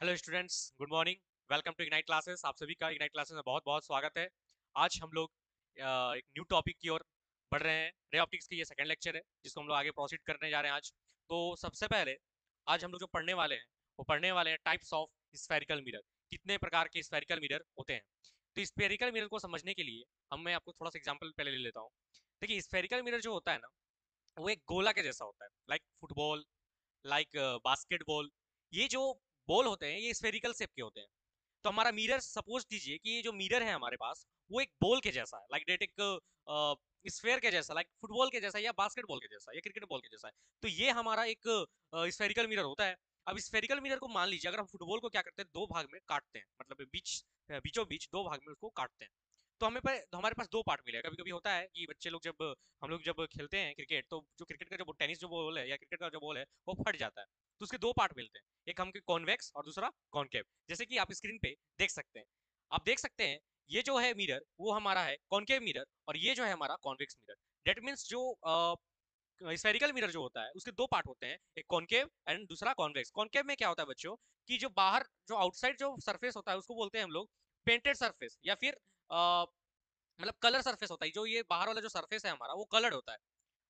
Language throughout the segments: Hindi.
Hello students, good morning. Welcome to Ignite Classes. आप सभी का इग्नाइट क्लासेस में बहुत बहुत स्वागत है। आज हम लोग एक न्यू टॉपिक की ओर बढ़ रहे हैं। रे ऑप्टिक्स की ये सेकंड लेक्चर है जिसको हम लोग आगे प्रोसीड करने जा रहे हैं आज। तो सबसे पहले आज हम लोग जो पढ़ने वाले हैं वो पढ़ने वाले हैं टाइप्स ऑफ स्फेरिकल मिरर। कितने प्रकार के स्फेरिकल मिरर होते हैं। तो स्फेरिकल मिरर को समझने के लिए मैं आपको थोड़ा सा एग्जाम्पल पहले ले लेता हूँ। देखिए, स्फेरिकल मिरर जो होता है ना, वो एक गोला के जैसा होता है, लाइक फुटबॉल, लाइक बास्केटबॉल। ये जो बॉल होते हैं ये स्फेरिकल शेप के होते हैं। तो हमारा मिरर, सपोज कीजिए कि ये जो मिरर है हमारे पास वो एक बॉल के जैसा है, लाइक डेट एक स्फेयर के जैसा, लाइक फुटबॉल के जैसा या बास्केटबॉल के जैसा या क्रिकेट बॉल के जैसा है। तो ये हमारा एक स्फेरिकल मिरर होता है। अब स्फेरिकल मिरर को मान लीजिए, अगर हम फुटबॉल को क्या करते हैं, दो भाग में काटते हैं, मतलब बीचों बीच दो भाग में उसको काटते हैं। तो हमारे पास दो पार्ट मिले। कभी कभी होता है कि बच्चे लोग जब हम लोग जब खेलते हैं क्रिकेट, तो जो क्रिकेट का जो टेनिस जो बॉल है या क्रिकेट का जो बॉल है वो फट जाता है। तो उसके दो पार्ट मिलते हैं, एक हम कॉन्वेक्स और दूसरा कॉनकेव। जैसे कि आप स्क्रीन पे देख सकते हैं। आप देख सकते हैं ये जो है मिरर वो हमारा है कॉनकेव मिरर, और ये जो है हमारा कॉन्वेक्स मिरर। डेट मीन्स जो स्फेरिकल मिरर जो होता है उसके दो पार्ट होते हैं, एक कॉनकेव एंड दूसरा कॉन्वेक्स। कॉनकेव में क्या होता है बच्चों, कि जो बाहर जो आउटसाइड जो सरफेस होता है उसको बोलते हैं हम लोग पेंटेड सरफेस, या फिर मतलब कलर सरफेस होता है। जो ये बाहर वाला जो सरफेस है हमारा वो कलर्ड होता है,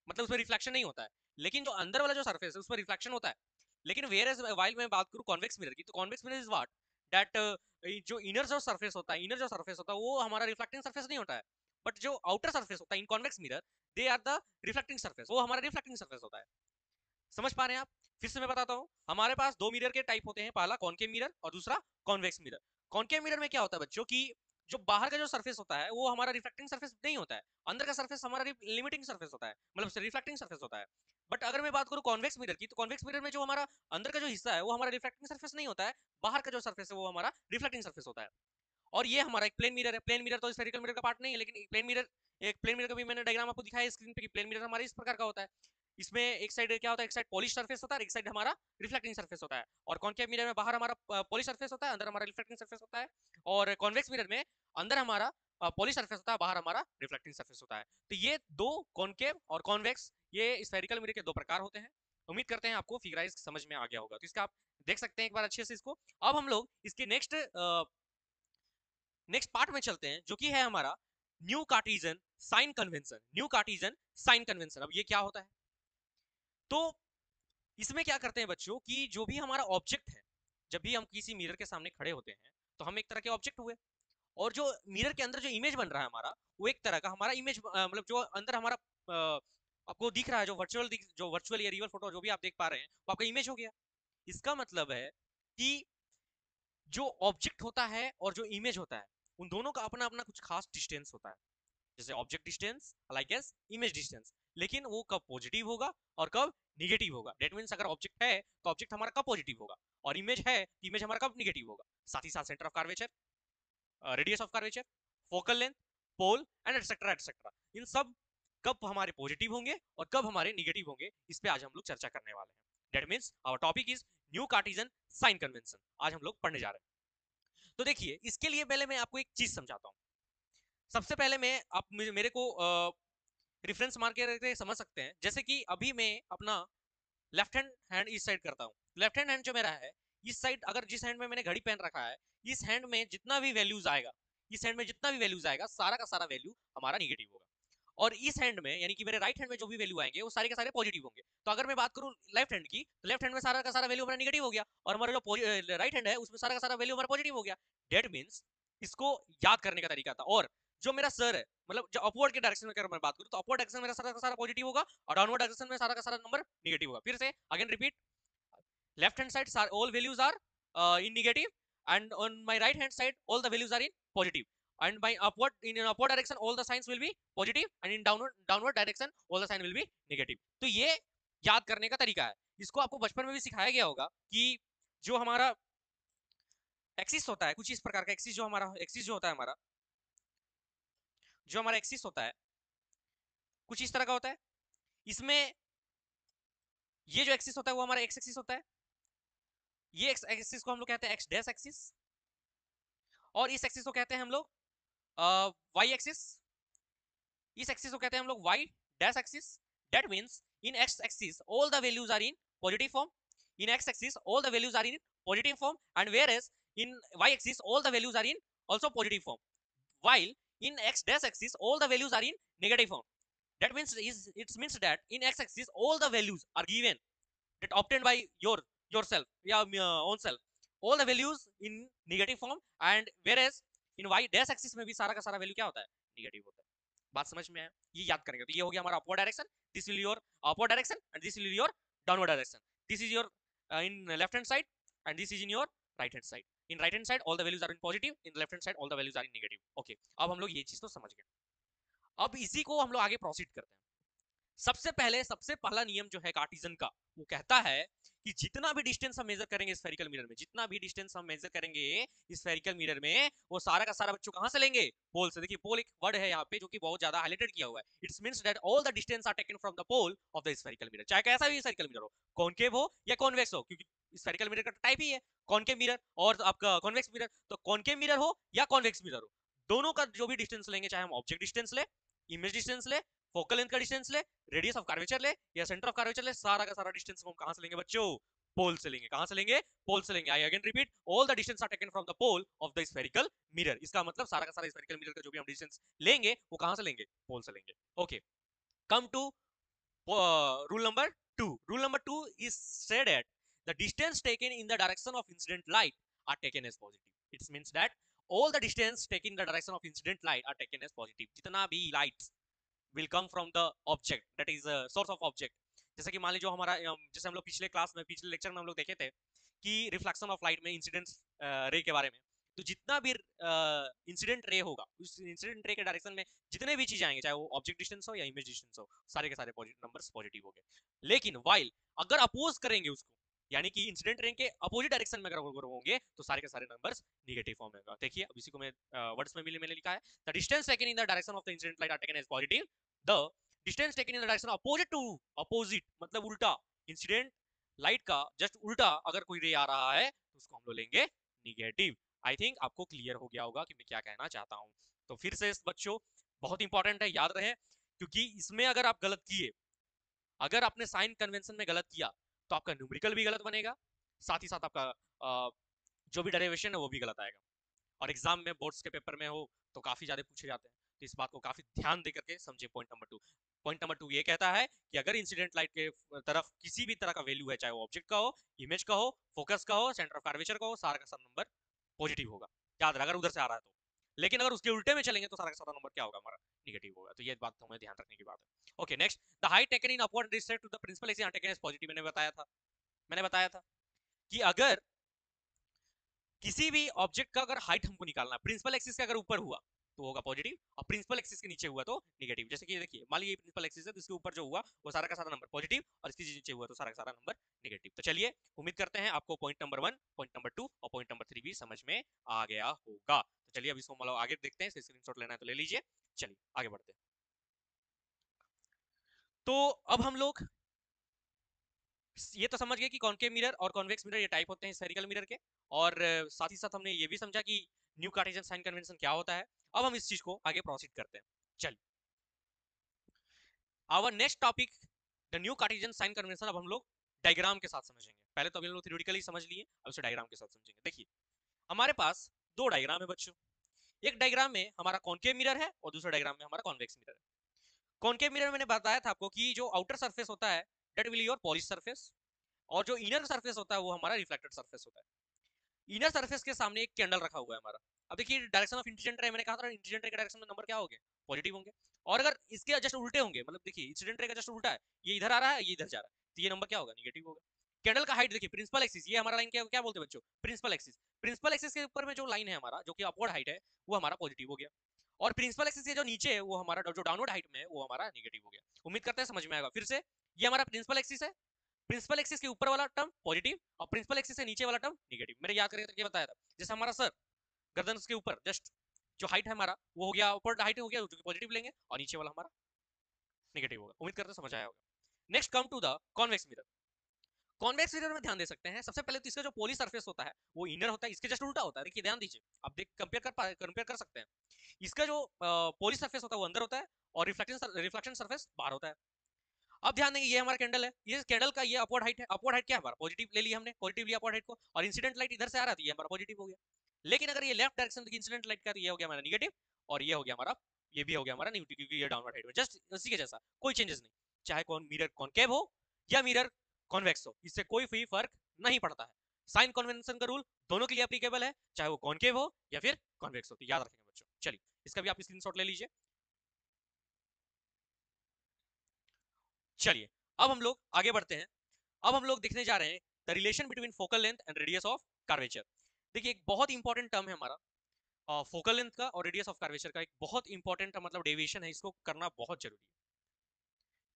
मतलब उसमें रिफ्लेक्शन नहीं होता है। लेकिन जो अंदर वाला जो सरफेस है उसमें रिफ्लेक्शन होता है। लेकिन वेयर एज वाइल मैं बात करूं कॉन्वेक्स मिरर की, तो convex mirror is what that जो इनर जो सरफेस होता है, इनर जो सरफेस होता है वो हमारा रिफ्लेक्टिंग सरफेस नहीं होता है। बट जो आउटर सरफेस होता है in convex mirror, they are the reflecting surface, वो हमारा रिफ्लेक्टिंग सरफेस होता है। समझ पा रहे हैं आप? फिर से मैं बताता हूं, हमारे पास दो मिरर के टाइप होते हैं, पहला कॉनकेव मिरर और दूसरा कॉन्वेक्स मिरर। कॉनकेव मिरर में क्या होता है बच्चों की, जो बाहर का जो सरफेस होता है वो हमारा रिफ्लेक्टिंग सरफेस नहीं होता है, अंदर का सरफेस हमारा लिमिटिंग सरफेस होता है, मतलब रिफ्लेक्टिंग सरफेस होता है। बट अगर मैं बात करूं कॉन्वेक्स मिरर की, तो कॉन्वेक्स मिरर में जो हमारा अंदर का जो हिस्सा है वो हमारा रिफ्लेक्टिंग सरफेस नहीं होता है, बाहर का जो सरफेस है वो हमारा रिफ्लेक्टिंग सरफेस होता है। और ये हमारा एक प्लेन मिरर है। प्लेन मिरर तो स्फेरिकल मिरर का पार्ट नहीं है, लेकिन प्लेन मिरर, एक प्लेन मिरर का भी मैंने डायग्राम आपको दिखाया स्क्रीन पे कि प्लेन मिरर हमारे इस प्रकार का होता है। इसमें एक साइड क्या होता है, एक साइड पॉलिश सरफेस होता है, एक साइड हमारा रिफ्लेक्टिंग सरफेस होता है। और कॉनकेव मिरर में बाहर हमारा पॉलिश सरफेस होता है, अंदर हमारा रिफ्लेक्टिंग सरफेस होता है। और कॉन्वेक्स मिरर में अंदर हमारा पॉलिश सरफेस होता है, बाहर हमारा रिफ्लेक्टिंग सरफेस होता है। तो ये दो, कॉनकेव और कॉन्वेक्स, ये स्फेरिकल मिरर के दो प्रकार होते हैं। उम्मीद करते हैं आपको फिगराइज समझ में आ गया होगा। तो इसका आप देख सकते हैं एक बार अच्छे से इसको। अब हम लोग इसके नेक्स्ट पार्ट में चलते हैं, जो कि है हमारा new Cartesian sign convention. New Cartesian sign convention, अब ये क्या होता है? तो इसमें क्या करते हैं बच्चों कि जो भी हमारा ऑब्जेक्ट है, जब भी हम किसी मिरर के सामने खड़े होते हैं तो हम एक तरह के ऑब्जेक्ट हुए, और जो मिरर के अंदर जो इमेज बन रहा है हमारा, वो एक तरह का हमारा इमेज, मतलब जो अंदर हमारा आपको दिख रहा है, जो वर्चुअल या रियल फोटो जो भी आप देख पा रहे हैं वो आपका इमेज हो गया। इसका मतलब है कि जो ऑब्जेक्ट होता है और जो इमेज होता है, उन दोनों का अपना अपना कुछ खास डिस्टेंस होता है। जैसे object distance, like S image distance. लेकिन वो कब पॉजिटिव होगा और कब निगेटिव होगा। डेट मीन्स अगर ऑब्जेक्ट है तो ऑब्जेक्ट हमारा कब पॉजिटिव होगा, और इमेज है तो इमेज हमारा कब निगेटिव होगा। साथ ही साथ centre of curvature, radius of curvature, focal length, pole and etcetera etcetera, इन सब कब हमारे पॉजिटिव होंगे और कब हमारे निगेटिव होंगे, इस पे आज हम लोग चर्चा करने वाले हैं। That means our topic is new Cartesian sign convention, आज हम लोग पढ़ने जा रहे हैं। तो देखिए, इसके लिए पहले मैं आपको एक चीज समझाता हूँ। सबसे पहले मैं आप मेरे को रेफरेंस मार के समझ सकते हैं। जैसे कि अभी मैं अपना लेफ्ट हैंड हैंड इस साइड करता हूँ। लेफ्ट हैंड हैंड जो मेरा है, इस साइड अगर जिस हैंड में मैंने घड़ी पहन रखा है, इस हैंड में जितना भी वैल्यूज आएगा, इस हैंड में जितना भी वैल्यूज आएगा सारा का सारा वैल्यू हमारा निगेटिव होगा। और इस हैंड में, यानी कि मेरे राइट हैंड में जो भी वैल्यू आएंगे वो सारे के सारे पॉजिटिव होंगे। तो अगर मैं बात करूं लेफ्ट हैंड की, तो लेफ्ट हैंड में सारा का सारा वैल्यू हमारा निगेटिव हो गया, और हमारा जो राइट हैंड है उसमें सारा का सारा वैल्यू हमारा पॉजिटिव हो गया। डेट मीन्स इसको याद करने का तरीका था। और जो मेरा सर है, मतलब जो अपवर्ड के डायरेक्शन में अगर मैं बात करूं, तो अपवर्ड डायरेक्शन में मेरा सारा का सारा पॉजिटिव होगा, और डाउनवर्ड डायरेक्शन में सारा का सारा नंबर निगेटिव होगा। फिर से again repeat, left hand side all values are in negative, and on my right hand side all the values are in positive, and by upward, in an upward direction all the signs will be positive, and in downward direction all the sign will be negative। तो ये याद करने का तरीका है। इसको आपको बचपन में भी सिखाया गया होगा कि जो हमारा एक्सिस होता है कुछ इस प्रकार का, एक्सिस जो हमारा एक्सिस जो होता है हमारा, जो हमारा एक्सिस होता है कुछ इस तरह का होता है। इसमें ये जो एक्सिस होता है वो हमारा एक्स एक्सिस होता है। ये एक्स एक्सिस को हम लोग कहते हैं एक्स डैश एक्सिस, और इस एक्सिस को कहते हैं हम लोग वाई एक्सिस। इस एक्सिस को कहते हैं हम लोग Y dash axis. That means in X axis all the values are in positive form, in x axis all the values are in positive form, and whereas in y axis all the values are in also positive form, while in x dash axis all the values are in negative form. That means it means that in x axis all the values are given that obtained by yourself, own self, all the values in negative form, and whereas in y dash axis में भी सारा का सारा वैल्यू क्या होता है, नेगेटिव होता है. बात समझ में है? ये याद करेंगे. तो ये हो गया हमारा upward direction, this will your upward direction and this will your downward direction. This is your in left hand side and this is in your right hand side. In right hand side all the values are in positive, in left hand side all the values are in negative. Okay, अब हम लोग ये चीज तो समझ गए. अब इसी को हम लोग आगे प्रोसीड करते हैं. सबसे पहला नियम जो है कार्टेशियन का, वो कहता है कि जितना भी डिस्टेंस हम मेजर करेंगे स्फेरिकल मिरर में, जितना भी डिस्टेंस हम मेजर करेंगे स्फेरिकल मिरर में, वो सारा का सारा बच्चों कहां से लेंगे, पोल से. देखिए पोल एक वर्ड है यहाँ पे जो कि बहुत ज्यादा हाईलाइटेड किया हुआ है. It's means that all the distance are taken from the pole of the spherical mirror, चाहे कैसा भी स्फेरिकल मिरर हो, कॉनकेव हो या कॉन्वेक्स हो, क्योंकि स्फेरिकल मिरर का टाइप ही है कॉनकेव मिरर और आपका कॉन्वेक्स मिरर. तो कॉनकेव मिरर हो या कॉन्वेक्स मिरर हो, दोनों का जो भी डिस्टेंस लेंगे, चाहे हम ऑब्जेक्ट डिस्टेंस ले, इमेज डिस्टेंस ले, फोकल लेंथ का डिस्टेंस ले, रेडियस ऑफ कर्वेचर ले या सेंटर ऑफ कर्वेचर ले, सारा का सारा डिस्टेंस हम कहां से लेंगे बच्चों, पोल से लेंगे. कहां से लेंगे, पोल से लेंगे. I again repeat, all the distance are taken from the pole of the spherical mirror. इसका मतलब सारा का सारा स्फेरिकल मिरर का जो भी हम डिस्टेंस लेंगे वो कहां से लेंगे, पोल से लेंगे. Okay, come to rule number 2. Rule number 2 is said that the distance taken in the direction of incident light are taken as positive. It means that all the distance taken in the direction of incident light are taken as positive. जितना भी lights will come from the object, that is a source of object. जैसे कि मान लीजिए हमारा, जैसे हम लोग पिछले क्लास में, पिछले लेक्चर में हम लोग देखे थे कि रिफ्लेक्शन ऑफ लाइट में इंसिडेंस रे के बारे में, तो जितना भी इंसिडेंट रे होगा उस इंसिडेंट रे के डायरेक्शन में जितने भी चीजें आएंगे, चाहे वो ऑब्जेक्ट डिस्टेंस हो या इमेज डिस्टेंस हो, सारे के सारे नंबर्स पॉजिटिव हो गए. लेकिन वाइल अगर अपोज करेंगे उसको, यानी कि इंसिडेंट रे के अपोजिट डायरेक्शन में अगर होंगे तो सारे के सारे नंबर्स नेगेटिव फॉर्म में होगा. देखिए अब इसी को मैं वर्ड्स में मैंने लिखा है, the distance taken in the direction of the incident light are taken as positive. The distance taken in the direction opposite to, opposite मतलब उल्टा, इंसिडेंट लाइट का जस्ट उल्टा अगर कोई रे आ रहा है तो उसको हम लोग लेंगे निगेटिव. आई थिंक आपको क्लियर हो गया होगा कि मैं क्या कहना चाहता हूं. तो फिर से बच्चों बहुत इंपॉर्टेंट है, याद रहे, क्योंकि इसमें अगर आप गलत किए, अगर आपने साइन कन्वेंशन में गलत किया तो आपका न्यूमेरिकल भी गलत बनेगा, साथ ही साथ आपका जो भी डेरिवेशन है वो भी गलत आएगा. और एग्जाम में बोर्ड्स के पेपर में हो तो काफी ज्यादा पूछे जाते हैं. तो इस बात को काफी ध्यान दे करके समझे. पॉइंट नंबर 2, पॉइंट नंबर 2 ये कहता है कि अगर इंसिडेंट लाइट के तरफ किसी भी तरह का वैल्यू है, चाहे वो ऑब्जेक्ट का हो, इमेज का हो, फोकस का हो, सेंटर ऑफ कर्वेचर का हो, सारा का सारा नंबर पॉजिटिव होगा. याद रहा, अगर उधर से आ रहा है तो. लेकिन अगर उसके उल्टे में चलेंगे तो सारा का सारा नंबर क्या होगा, हमारा नेगेटिव होगा. तो ये बात हमें ध्यान रखने की बात है. Okay next, the height taken in upward respect to the principal axis are taken as positive. मैंने बताया था कि अगर किसी भी ऑब्जेक्ट का अगर हाइट हमको निकालना है, प्रिंसिपल एक्सिस के अगर ऊपर हुआ तो होगा पॉजिटिव, और प्रिंसिपल एक्सिस के नीचे हुआ तो नेगेटिव. जैसे कि देखिए मान लीजिए प्रिंसिपल एक्सिस है तो इसके ऊपर जो हुआ वो सारा का सारा नंबर पॉजिटिव, और इसके नीचे हुआ तो सारा का सारा नंबर नेगेटिव. तो चलिए उम्मीद करते हैं आपको पॉइंट नंबर 1, पॉइंट नंबर 2 और पॉइंट नंबर 3 भी समझ में आ गया होगा. तो चलिए अब इसको मतलब आगे देखते हैं. स्क्रीनशॉट लेना है तो ले लीजिए. चलिए आगे बढ़ते हैं. तो अब हम लोग ये तो समझ गए कि कॉनकेव मिरर और कॉन्वेक्स मिरर ये टाइप होते हैं स्फेरिकल मिरर के, और साथ ही साथ हमने ये भी समझा कि न्यू कार्टेशियन साइन कन्वेंशन क्या होता है. अब हम इस चीज को आगे प्रोसीड करते हैं. चलिए our next topic, the new Cartesian sign convention. अब हम लोग डायग्राम के साथ समझेंगे. पहले तो अभी हम लोग थ्योरेटिकली समझ लिए, अब इसे डायग्राम के साथ समझेंगे. देखिए हमारे पास दो डायग्राम है बच्चों. एक डायग्राम में हमारा कॉनकेव मिरर है और दूसरा डायग्राम में हमारा कॉन्वेक्स मिरर है. कॉनकेव मिरर मैंने बताया था आपको कि जो आउटर सरफेस होता है that will your polish surface, और जो इनर सरफेस होता है वो हमारा रिफ्लेक्टेड सरफेस होता है. इनर सरफेस के सामने एक कैंडल रखा हुआ है हमारा. अब देखिए डायरेक्शन ऑफ इंसिडेंट रे, मैंने कहा था इंसिडेंट रे के डायरेक्शन में नंबर क्या होंगे, पॉजिटिव होंगे. और अगर इसके जस्ट उल्टे होंगे, मतलब देखिए इंसिडेंट रे का जस्ट उल्टा है, ये इधर आ रहा है ये इधर जा रहा है, तो ये नंबर क्या होगा, नेगेटिव होगा. कैंडल का हाइट देखिए, प्रिंसिपल एक्सिस, ये हमारा लाइन क्या बोलते हैं बच्चों, प्रिंसिपल एक्सिस. प्रिंसिपल एक्सिस के ऊपर में जो लाइन है हमारा, जो कि अपवर्ड हाइट है, वो हमारा पॉजिटिव हो गया. और प्रिंसिपल एक्सिस के जो नीचे है वो हमारा जो डाउनवर्ड हाइट में है वो हमारा नेगेटिव हो गया. उम्मीद करते हैं समझ में आएगा. फिर से, ये हमारा प्रिंसिपल एक्सिस है, प्रिंसिपल एक्सिस के ऊपर वाला टर्म पॉजिटिव और प्रिंसिपल एक्सिस से नीचे वाला टर्म नेगेटिव. मैंने याद करके ये बताया था, जैसे हमारा सर गर्दन के ऊपर जस्ट जो हाइट है हमारा वो हो गया, ऊपर हाइट हो गया जो कि पॉजिटिव लेंगे, और नीचे वाला हमारा नेगेटिव होगा. उम्मीद करते हैं समझ आया होगा. Next come to the convex mirror. Convex mirror में ध्यान दे सकते हैं, सबसे पहले तो इसका जो पोली सरफेस होता है वो इनर होता है, इसके जस्ट उल्टा होता है. देखिए ध्यान दीजिए, आप देख कंपेयर कर सकते हैं. इसका जो पोली सरफेस होता है वो अंदर होता है और रिफ्लेक्शन सरफेस बाहर होता है. अब ध्यान देंगे ये हमारा कैंडल है, ये कैंडल का ये अपवर्ड हाइट है, अपवर्ड हाइट क्या है हमारा पॉजिटिव ले लिया हमने, पॉजिटिव लिया अपवर्ड हाइट को, और इंसिडेंट लाइट इधर से आ रहा था ये हमारा पॉजिटिव हो गया। लेकिन अगर ये लेफ्ट डायरेक्शन की इंसिडेंट लाइट का तो ये हो गया हमारा नेगेटिव, और ये हो गया हमारा, ये भी हो गया हमारा नेगेटिव, क्योंकि ये डाउनवर्ड हाइट में जस्ट उसी के जैसा, कोई चेंजेस नहीं, चाहे कौन मिरर कॉनकेव हो या मिरर कॉन्वेक्स हो, इससे कोई भी फर्क नहीं पड़ता है। साइन कन्वेंशन का रूल दोनों के लिए एप्लीकेबल है, चाहे वो कॉनकेव हो या फिर कॉन्वेक्स हो, तो याद रखेंगे बच्चों। चलिए इसका भी आप स्क्रीनशॉट ले लीजिए। चलिए अब हम लोग आगे बढ़ते हैं। अब हम लोग देखने जा रहे हैं the relation between focal length and radius of curvature. देखिए एक बहुत इंपॉर्टेंट टर्म है हमारा फोकल लेंथ का और रेडियस ऑफ कर्वेचर का, एक बहुत इंपॉर्टेंट मतलब डेविएशन है, इसको करना बहुत जरूरी है,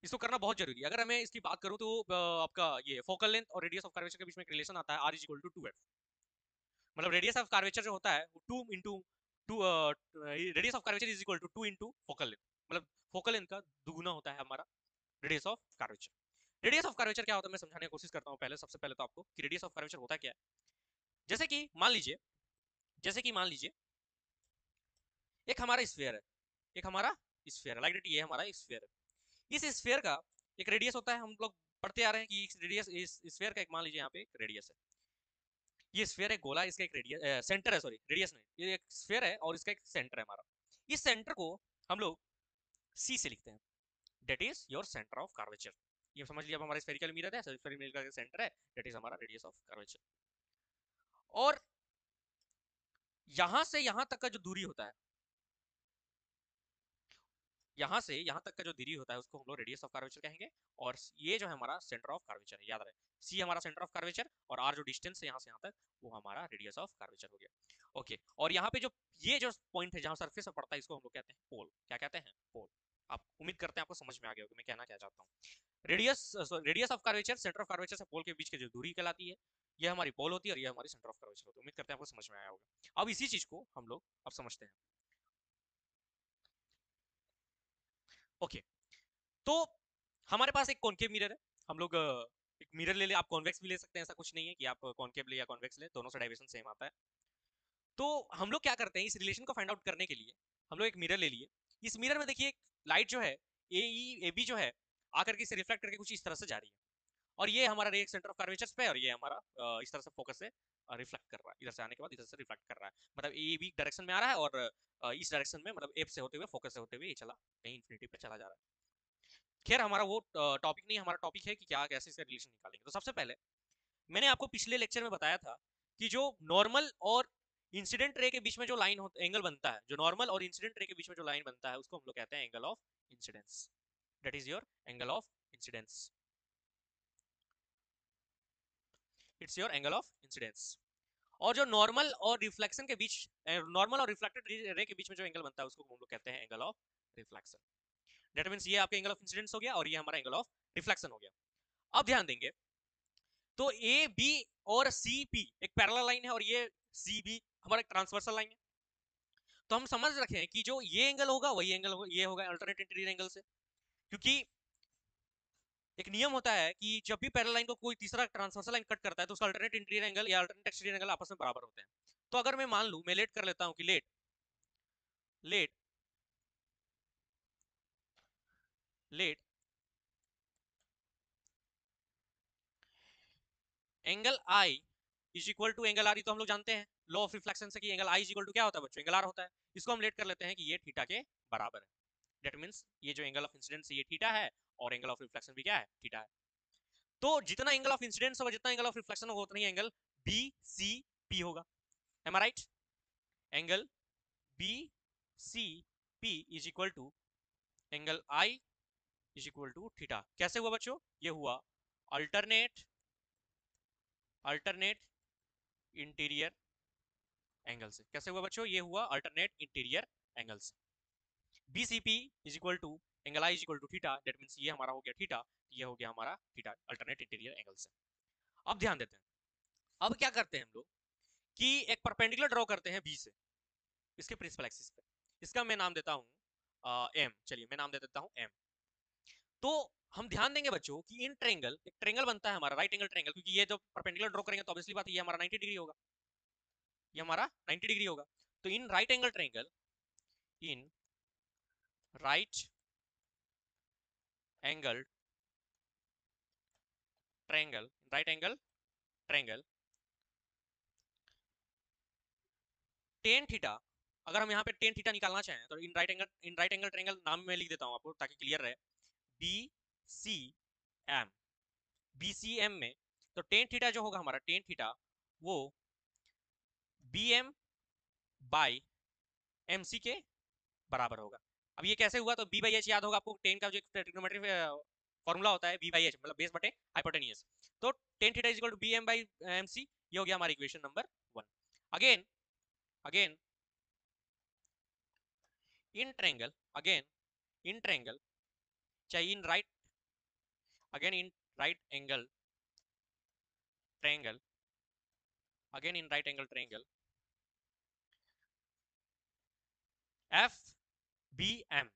इसको करना बहुत जरूरी है। अगर मैं इसकी बात करूं तो आपका ये फोकल लेंथ और रेडियस ऑफ कर्वेचर के बीच में एक रिलेशन आता है, r is equal to 2f। मतलब रेडियस ऑफ कर्वेचर जो होता है वो 2 into two, radius of curvature is equal to 2 into focal length, मतलब फोकल लेंथ का दुगुना होता है हमारा radius of curvature. Radius of curvature क्या होता है मैं समझाने की कोशिश करता हूं। पहले सबसे पहले तो आपको कि रेडियस ऑफ कर्वेचर होता क्या है। जैसे कि मान लीजिए, जैसे कि मान लीजिए एक हमारा स्फीयर है, एक हमारा स्फीयर है, लाइक दैट ये हमारा स्फीयर है। इस स्फीयर का एक रेडियस होता है, हम लोग पढ़ते आ रहे हैं कि रेडियस, इस स्फीयर का एक मान लीजिए यहाँ पे एक रेडियस है, ये स्फीयर एक गोला, इसका एक रेडियस सेंटर है, सॉरी रेडियस नहीं, ये एक स्फीयर है और इसका एक सेंटर है हमारा। इस सेंटर को हम लोग सी से लिखते हैं, that is your centre of curvature. ये समझ लिया, अब हमारा स्फेरिकल मिरर है, स्फेरिकल मिरर का सेंटर है, दैट इज हमारा रेडियस ऑफ कर्वेचर। और यहां से यहां तक का जो दूरी होता है, यहां से यहां तक का जो दूरी होता है उसको हम लोग रेडियस ऑफ कर्वेचर कहेंगे। और ये जो है हमारा सेंटर ऑफ कर्वेचर है, याद रहे, सी हमारा सेंटर ऑफ कर्वेचर और आर जो डिस्टेंस है यहां से यहां तक, वो हमारा रेडियस ऑफ कर्वेचर हो गया। ओके, और यहाँ पे जो ये जो पॉइंट है जहां सरफेस पर पड़ता है, इसको हम लोग कहते हैं पोल। क्या कहते हैं? पोल। आप उम्मीद करते हैं आपको समझ में आ गया होगा मैं कहना क्या चाहता हूँ। Radius of curvature, centre of curvature से पोल के बीच की जो दूरी कहलाती है, ये हमारी पोल होती है और ये हमारी सेंटर ऑफ कर्वेचर होती है। उम्मीद करते हैं आपको समझ में आया होगा। अब इसी चीज को हम लोग अब समझते हैं। ओके, तो हमारे पास एक कॉनकेव मिरर है, हम लोग एक मिरर ले ले, आप कॉन्वेक्स भी ले सकते हैं, ऐसा कुछ नहीं है कि आप कॉनकेव ले या कॉन्वेक्स ले, दोनों से डायरेक्शन सेम आता है। तो हम लोग क्या करते हैं इस रिलेशन को फाइंड आउट करने के लिए, हम लोग एक मिरर ले लिए। इस मिरर में देखिए लाइट जो है ए बी जो है आकर के इसे रिफ्लेक्ट करके कुछ इस तरह से जा रही है, और ये हमारा रे सेंटर ऑफ कर्वेचर पे, और ये हमारा इस तरह से फोकस से रिफ्लेक्ट कर रहा है, इधर से आने के बाद इधर से रिफ्लेक्ट कर रहा है, मतलब ए बी डायरेक्शन में आ रहा है, और इस डायरेक्शन में मतलब एफ से होते हुए, फोकस से होते हुए ये चला कहीं इन्फिनिटी पे चला जा रहा है। खैर हमारा वो टॉपिक नहीं, हमारा टॉपिक है कि क्या कैसे इसका रिलेशन निकालेंगे। तो सबसे पहले मैंने आपको पिछले लेक्चर में बताया था कि जो नॉर्मल और इंसिडेंट रे के बीच में जो लाइन होता एंगल बनता है, जो नॉर्मल और इंसिडेंट रे के बीच में जो लाइन बनता है उसको हम लोग कहते हैं angle of incidence. That is your angle of incidence, it's your angle of incidence. और जो नॉर्मल और रिफ्लेक्शन के बीच, नॉर्मल और रिफ्लेक्टेड रे के बीच में जो एंगल बनता है उसको हम लोग कहते हैं angle of reflection. That means ये आपका एंगल ऑफ इंसिडेंस हो गया और ये हमारा एंगल ऑफ रिफ्लेक्शन हो गया। अब ध्यान देंगे तो ए बी और सी पी एक पैरेलल लाइन है, और ये सी बी हमारा एक ट्रांसवर्सल लाइन है। तो हम समझ रखे हैं कि जो ये एंगल होगा वही एंगल होगा, ये होगा अल्टरनेट इंटीरियर एंगल से, क्योंकि एक नियम होता है कि जब भी पैरेलल लाइन को कोई तीसरा ट्रांसवर्सल लाइन कट करता है तो उसका अल्टरनेट इंटीरियर एंगल या अल्टरनेट एक्सटीरियर एंगल आपस में बराबर होते हैं। तो अगर मैं मान लूं, मैं लेट कर लेता हूं कि let let let angle I is equal to angle R, तो हम लोग जानते हैं लॉ ऑफ रिफ्लेक्शन से कि angle I is equal to क्या होता है बच्चों, एंगल आर होता है। इसको हम लेट कर लेते हैं कि ये थीटा के बराबर है। दैट मींस ये जो एंगल ऑफ इंसिडेंस ये थीटा है, और एंगल ऑफ रिफ्लेक्शन भी क्या है, थीटा है। तो जितना एंगल ऑफ इंसिडेंस होगा, जितना एंगल ऑफ रिफ्लेक्शन होगा, उतना ही एंगल बी सी पी होगा। Am I right? Angle B C P is equal to angle I is equal to theta. कैसे हुआ बच्चों? ये हुआ अल्टरनेट अल्टरनेट इंटीरियर एंगल से। कैसे हुआ बच्चों? ये हुआ अल्टरनेट इंटीरियर एंगल से। BCP is equal to angle I is equal to theta, that means ये हमारा हो गया थीटा, ये हो गया हमारा थीटा अल्टरनेट इंटीरियर एंगल से। अब ध्यान देते हैं, अब क्या करते हैं हम लोग कि एक परपेंडिकुलर ड्रॉ करते हैं बी से, इसके प्रिंसिपल एक्सिस पे। इसका मैं नाम देता हूं एम, चलिए मैं नाम दे देता हूं एम। तो हम ध्यान देंगे बच्चों कि इन ट्रेंगल, एक ट्रेंगल बनता है हमारा राइट एंगल ट्रेंगल, क्योंकि ये जब परपेंडिकुलर ड्रॉ करेंगे तो ऑब्वियसली बात है ये हमारा 90 डिग्री होगा, ये हमारा 90 डिग्री होगा। तो इन राइट एंगल ट्रेंगल, इन right angle triangle, right angle triangle, tan theta, अगर हम यहाँ पे टेन थीटा निकालना चाहें तो इन राइट एंगल ट्रायंगल नाम में लिख देता हूँ आपको ताकि क्लियर रहे। B C M, B C M में तो टेन थीटा जो होगा हमारा, टेन थीटा वो B M by M C के बराबर होगा। अब ये कैसे हुआ, तो बी बाई एच याद होगा आपको, टेन का जो ट्रिग्नोमेट्री फॉर्मूला होता है बी बाई एच मतलब बेस बटे हाइपोटेनियस। तो tan theta is equal to B M by M C, ये हो गया हमारा equation number 1। Again again in triangle, again in triangle, चाहे in right, again in right angle triangle, again in right angle triangle, F B M,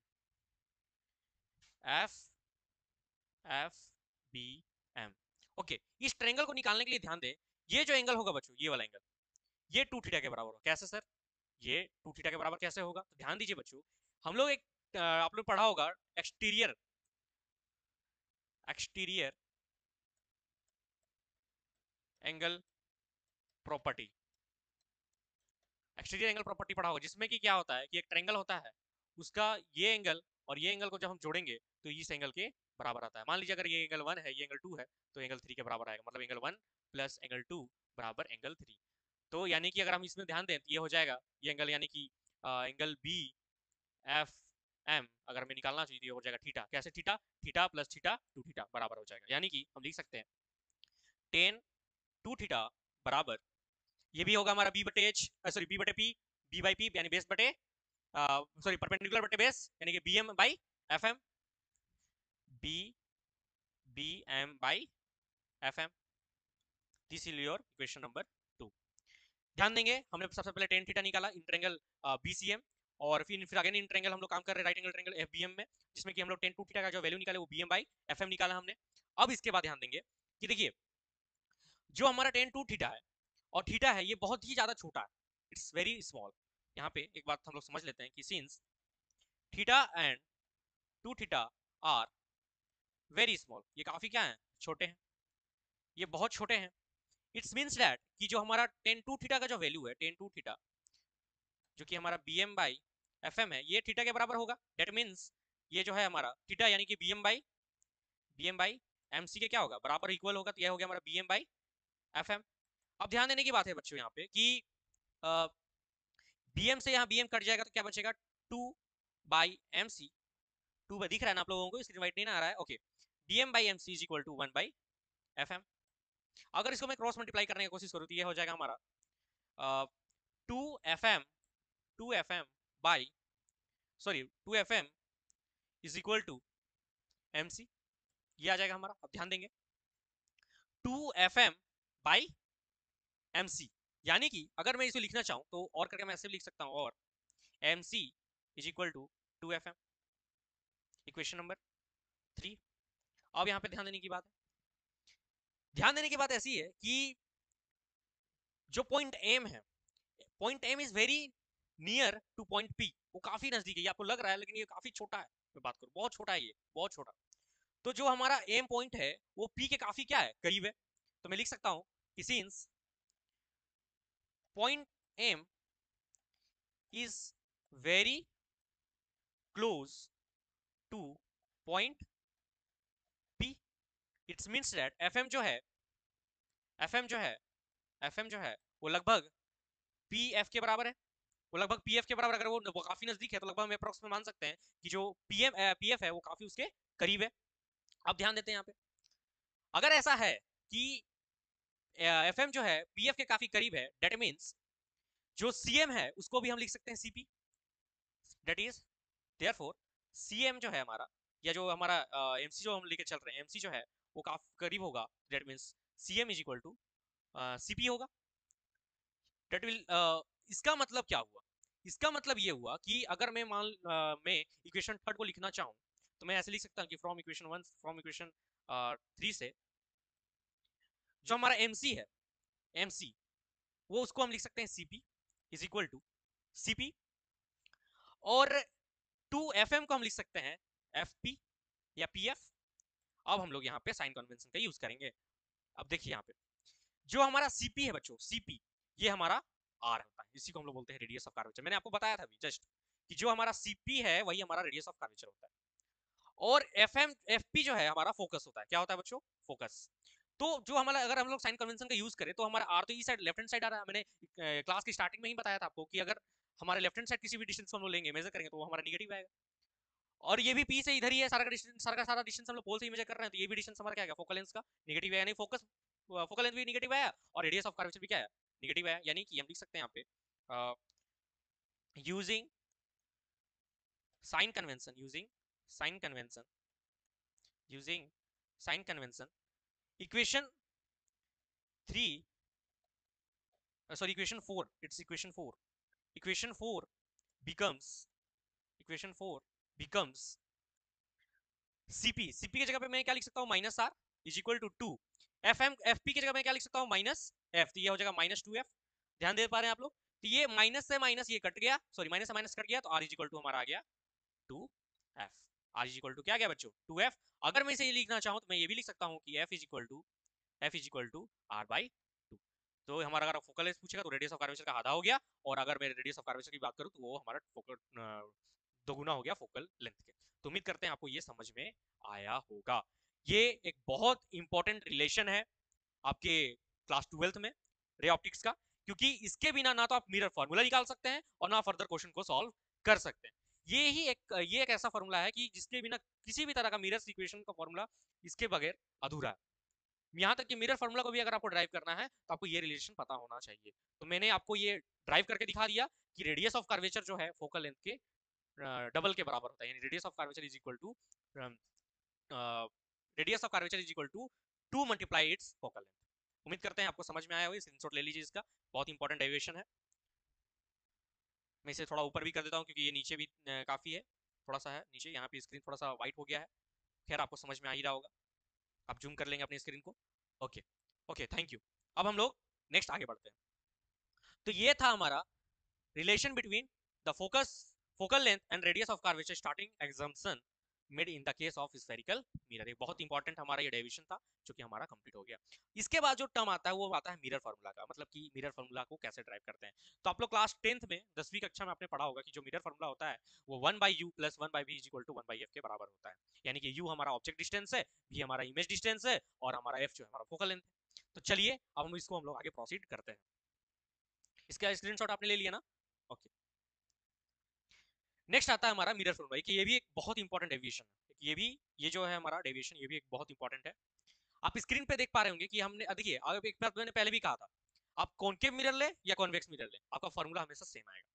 F F B M. Okay, इस ट्रायंगल को निकालने के लिए ध्यान दे, ये जो एंगल होगा बच्चों, ये वाला एंगल, ये 2 थीटा के बराबर होगा। कैसे सर, ये 2 थीटा के बराबर कैसे होगा, तो ध्यान दीजिए बच्चों, हम लोग एक आप लोग पढ़ा होगा exterior, exterior angle property, exterior angle property पढ़ा होगा, जिसमें कि क्या होता है कि एक ट्रायंगल होता है, उसका ये एंगल और ये एंगल को जब हम जोड़ेंगे तो इस एंगल के बराबर आता है। मान लीजिए अगर ये एंगल 1 है, ये एंगल 2 है, तो एंगल 3 के बराबर आएगा, मतलब एंगल 1 प्लस एंगल 2 बराबर एंगल 3। तो यानी कि अगर हम इसमें ध्यान दें तो ये हो जाएगा, ये एंगल यानी कि एंगल बी एफ एम अगर हमें निकालना चाहिए तो ये हो जाएगा थीटा। कैसे theta, theta plus theta 2 theta बराबर हो जाएगा, यानी कि हम लिख सकते हैं टेन 2 थीटा बराबर, ये भी होगा हमारा बी बटे एच, सॉरी बी बटे पी, बी बाई पी यानी बेस बटे सॉरी परपेंडिकुलर बटे बेस, यानी कि B M by F M, B B M by F M, this is your equation number 2। ध्यान देंगे हमने सबसे पहले टेन थीटा निकाला इन ट्रायंगल बीसीएम, और फिर अगेन इन ट्रायंगल हम लोग काम कर रहे हैं राइट एंगल ट्रायंगल एफबीएम में, जिसमें कि हम लोग टेन टू थीटा का जो वैल्यू निकाले वो बीएम बाई एफएम निकाला हमने। अब इसके बाद ध्यान देंगे कि देखिए जो हमारा टेन टू थीटा है और थीटा है, ये बहुत ही ज्यादा छोटा है, इट्स वेरी स्मॉल। यहाँ पे एक बात हम लोग समझ लेते हैं कि since theta and two theta are very small, ये काफी क्या है, छोटे हैं, ये बहुत छोटे हैं। इट्स मीन्स दैट कि जो हमारा टेन टू थीटा का जो वैल्यू है, टेन टू थीटा जो कि हमारा B M by F M है, ये थीटा के बराबर होगा। डेट मीन्स ये जो है हमारा थीटा यानी कि B M by M C के क्या होगा, बराबर इक्वल होगा, तो यह हो गया हमारा B M by F M. अब ध्यान देने की बात है बच्चों यहाँ पे कि बी एम से यहाँ बी एम कट जाएगा तो क्या बचेगा, two by M C, two दिख रहा है ना आप लोगों को, स्क्रीन वाइट नहीं ना आ रहा है, okay, B M by M C is equal to 1 by F M. अगर इसको मैं क्रॉस मल्टीप्लाई करने की कोशिश करूँ तो ये हो जाएगा हमारा two F M, two F M by sorry two F M is equal to M C, ये आ जाएगा हमारा। अब ध्यान देंगे two F M by M C, यानी कि अगर मैं इसे लिखना चाहूँ तो और करके मैं ऐसे लिख सकता हूँ, और M C is equal to two F M, equation number 3। अब यहाँ पे ध्यान देने की बात है, ध्यान देने की बात ऐसी है कि जो पॉइंट एम है, point M is very near to point P, वो काफी नजदीक है, ये आपको लग रहा है लेकिन ये काफी छोटा है, मैं बात करूँ बहुत छोटा है, ये बहुत छोटा। तो जो हमारा एम पॉइंट है वो पी के काफी क्या है, करीब है, तो मैं लिख सकता हूँ कि since point M is very close to point P, it's means that F M जो है, एफ एम जो है, एफ एम जो है वो लगभग पी एफ के बराबर है, वो लगभग पी एफ के बराबर, अगर वो काफी नजदीक है तो लगभग हम अप्रोक्स में मान सकते हैं कि जो पी एफ है वो काफी उसके करीब है। अब ध्यान देते हैं यहाँ पे, अगर ऐसा है कि एफ एम जो है पी एफ के काफी करीब है, डेट मीन्स जो सी एम है उसको भी हम लिख सकते हैं C P, that is therefore C M जो है हमारा, या जो हमारा एम सी जो हम लेके चल रहे हैं, एम सी जो है वो काफी करीब होगा, that means C M is equal to C P होगा। डेट विल इसका मतलब क्या हुआ, इसका मतलब ये हुआ कि अगर मैं इक्वेशन थर्ड को लिखना चाहूँ तो मैं ऐसे लिख सकता हूँ कि फ्रॉम इक्वेशन 1, फ्रॉम इक्वेशन 3 से जो हमारा एमसी है, एमसी वो उसको हम लिख सकते हैं CP is equal to CP, और टू एफ एम को हम लिख सकते हैं एफ पी या पी एफ। अब हम लोग यहाँ पे साइन कन्वेंशन का यूज करेंगे, अब देखिए यहाँ पे जो हमारा सीपी है बच्चों, सीपी ये हमारा आर होता है, इसी को हम लोग बोलते हैं रेडियस ऑफ कर्वेचर। मैंने आपको बताया था अभी जस्ट कि जो हमारा सीपी है वही हमारा रेडियस ऑफ कर्वेचर होता है। और एफपी जो है हमारा फोकस होता है। क्या होता है बच्चों? फोकस। तो जो हमारा, अगर हम लोग साइन कन्वेंशन का यूज करें तो हमारा आर तो ई साइड लेफ्ट हैंड साइड आ रहा है। मैंने क्लास की स्टार्टिंग में ही बताया था आपको कि अगर हमारे लेफ्ट हैंड साइड किसी भी डिस्टेंस को हम लोग लेंगे, मेजर करेंगे, तो वो हमारा निगेटिव आएगा। और ये भी पी से इधर ही है, सारा का डिस्टेंस, सारा डिस्टेंस हम लोग पोल से ही मेजर कर रहे हैं, तो ये भी डिस्टेंस हमारा क्या है? फोकल लेंथ का निगेटिव है, यानी फोकस फोकल लेंथ भी निगेटिव है और रेडियस ऑफ कर्वेचर भी क्या है? निगेटिव है। यानी कि हम लिख सकते हैं यहाँ पे using sign convention, sign convention using sign convention equation 3 sorry equation 4, it's equation 4 becomes equation 4 becomes cp की जगह पे मैं क्या लिख सकता हूँ? Minus R is equal to 2 fp की जगह मैं क्या लिख सकता हूँ? माइनस एफ, तो ये हो जाएगा माइनस 2f। ध्यान दे पा रहे हैं आप लोग? तो ये माइनस से माइनस ये कट गया, सॉरी माइनस से माइनस कट गया, तो आर इज इक्वल टू हमारा आ गया 2f। Are is equal to क्या गया बच्चों? 2f। अगर मैं इसे ये लिखना चाहूँ तो मैं ये भी लिख सकता हूँ कि f is equal to R by 2। तो हमारा अगर फोकल लेंथ पूछेगा तो रेडियस ऑफ कर्वेचर का आधा हो गया, और अगर मैं रेडियस ऑफ कर्वेचर की बात करूं तो वो हमारा फोकल दोगुना हो गया फोकल लेंथ के। तो उम्मीद करते हैं आपको ये समझ में आया होगा। ये एक बहुत इंपॉर्टेंट रिलेशन है आपके क्लास 12th में रे ऑप्टिक्स का, क्योंकि इसके बिना ना तो आप मिरर फार्मूला निकाल सकते हैं और ना फर्दर क्वेश्चन को सॉल्व कर सकते हैं। ये एक ऐसा फार्मूला है कि जिसके बिना किसी भी तरह का मिरर इक्वेशन का फार्मूला इसके बगैर अधूरा है। यहाँ तक कि मिरर फार्मूला को भी अगर आपको ड्राइव करना है तो आपको ये रिलेशन पता होना चाहिए। तो मैंने आपको ये ड्राइव करके दिखा दिया कि रेडियस ऑफ कर्वेचर जो है फोकल लेंथ के डबल के बराबर होता है, यानी radius of curvature is equal to radius of curvature is equal to 2 multiply its focal length. उम्मीद करते हैं आपको समझ में आया होगा। स्क्रीनशॉट ले लीजिए इसका, बहुत इंपॉर्टेंट डेरिवेशन है। मैं इसे थोड़ा ऊपर भी कर देता हूँ क्योंकि ये नीचे भी काफी है, थोड़ा सा है नीचे, यहाँ पे स्क्रीन थोड़ा सा व्हाइट हो गया है। खैर आपको समझ में आ ही रहा होगा, आप जूम कर लेंगे अपनी स्क्रीन को। Okay okay, thank you. अब हम लोग नेक्स्ट आगे बढ़ते हैं। तो ये था हमारा relation between the focal length and radius of curvature starting exemption made in the case of spherical mirror. एक बहुत इंपॉर्टेंट हमारा ये डेरिवेशन था जो कि हमारा कंप्लीट हो गया। इसके बाद जो टर्म आता है वो आता है मिरर फार्मूला का, मतलब कि मिरर फार्मूला को कैसे ड्राइव करते हैं। तो आप लोग क्लास 10th में 10वीं कक्षा में आपने पढ़ा होगा कि जो मिरर फार्मूला होता है वो 1/u plus 1/v is equal to 1/f के बराबर होता है। यानी कि u हमारा ऑब्जेक्ट डिस्टेंस है, v हमारा इमेज डिस्टेंस है, और हमारा f जो है हमारा फोकल लेंथ है। तो चलिए अब हम इसको आगे प्रोसीड करते हैं। इसका स्क्रीनशॉट आपने ले लिया ना? ओके। नेक्स्ट आता है हमारा मिरर फार्मूला, कि ये भी एक बहुत इंपॉर्टेंट डेविएशन है। ये जो है हमारा डेविएशन, ये भी एक बहुत इंपॉर्टेंट है। आप स्क्रीन पे देख पा रहे होंगे कि हमने देखिए, एक बात मैंने पहले भी कहा था, आप कॉनकेव मिरर ले या कॉन्वेक्स मिरर ले, आपका फार्मूला हमेशा सेम आएगा।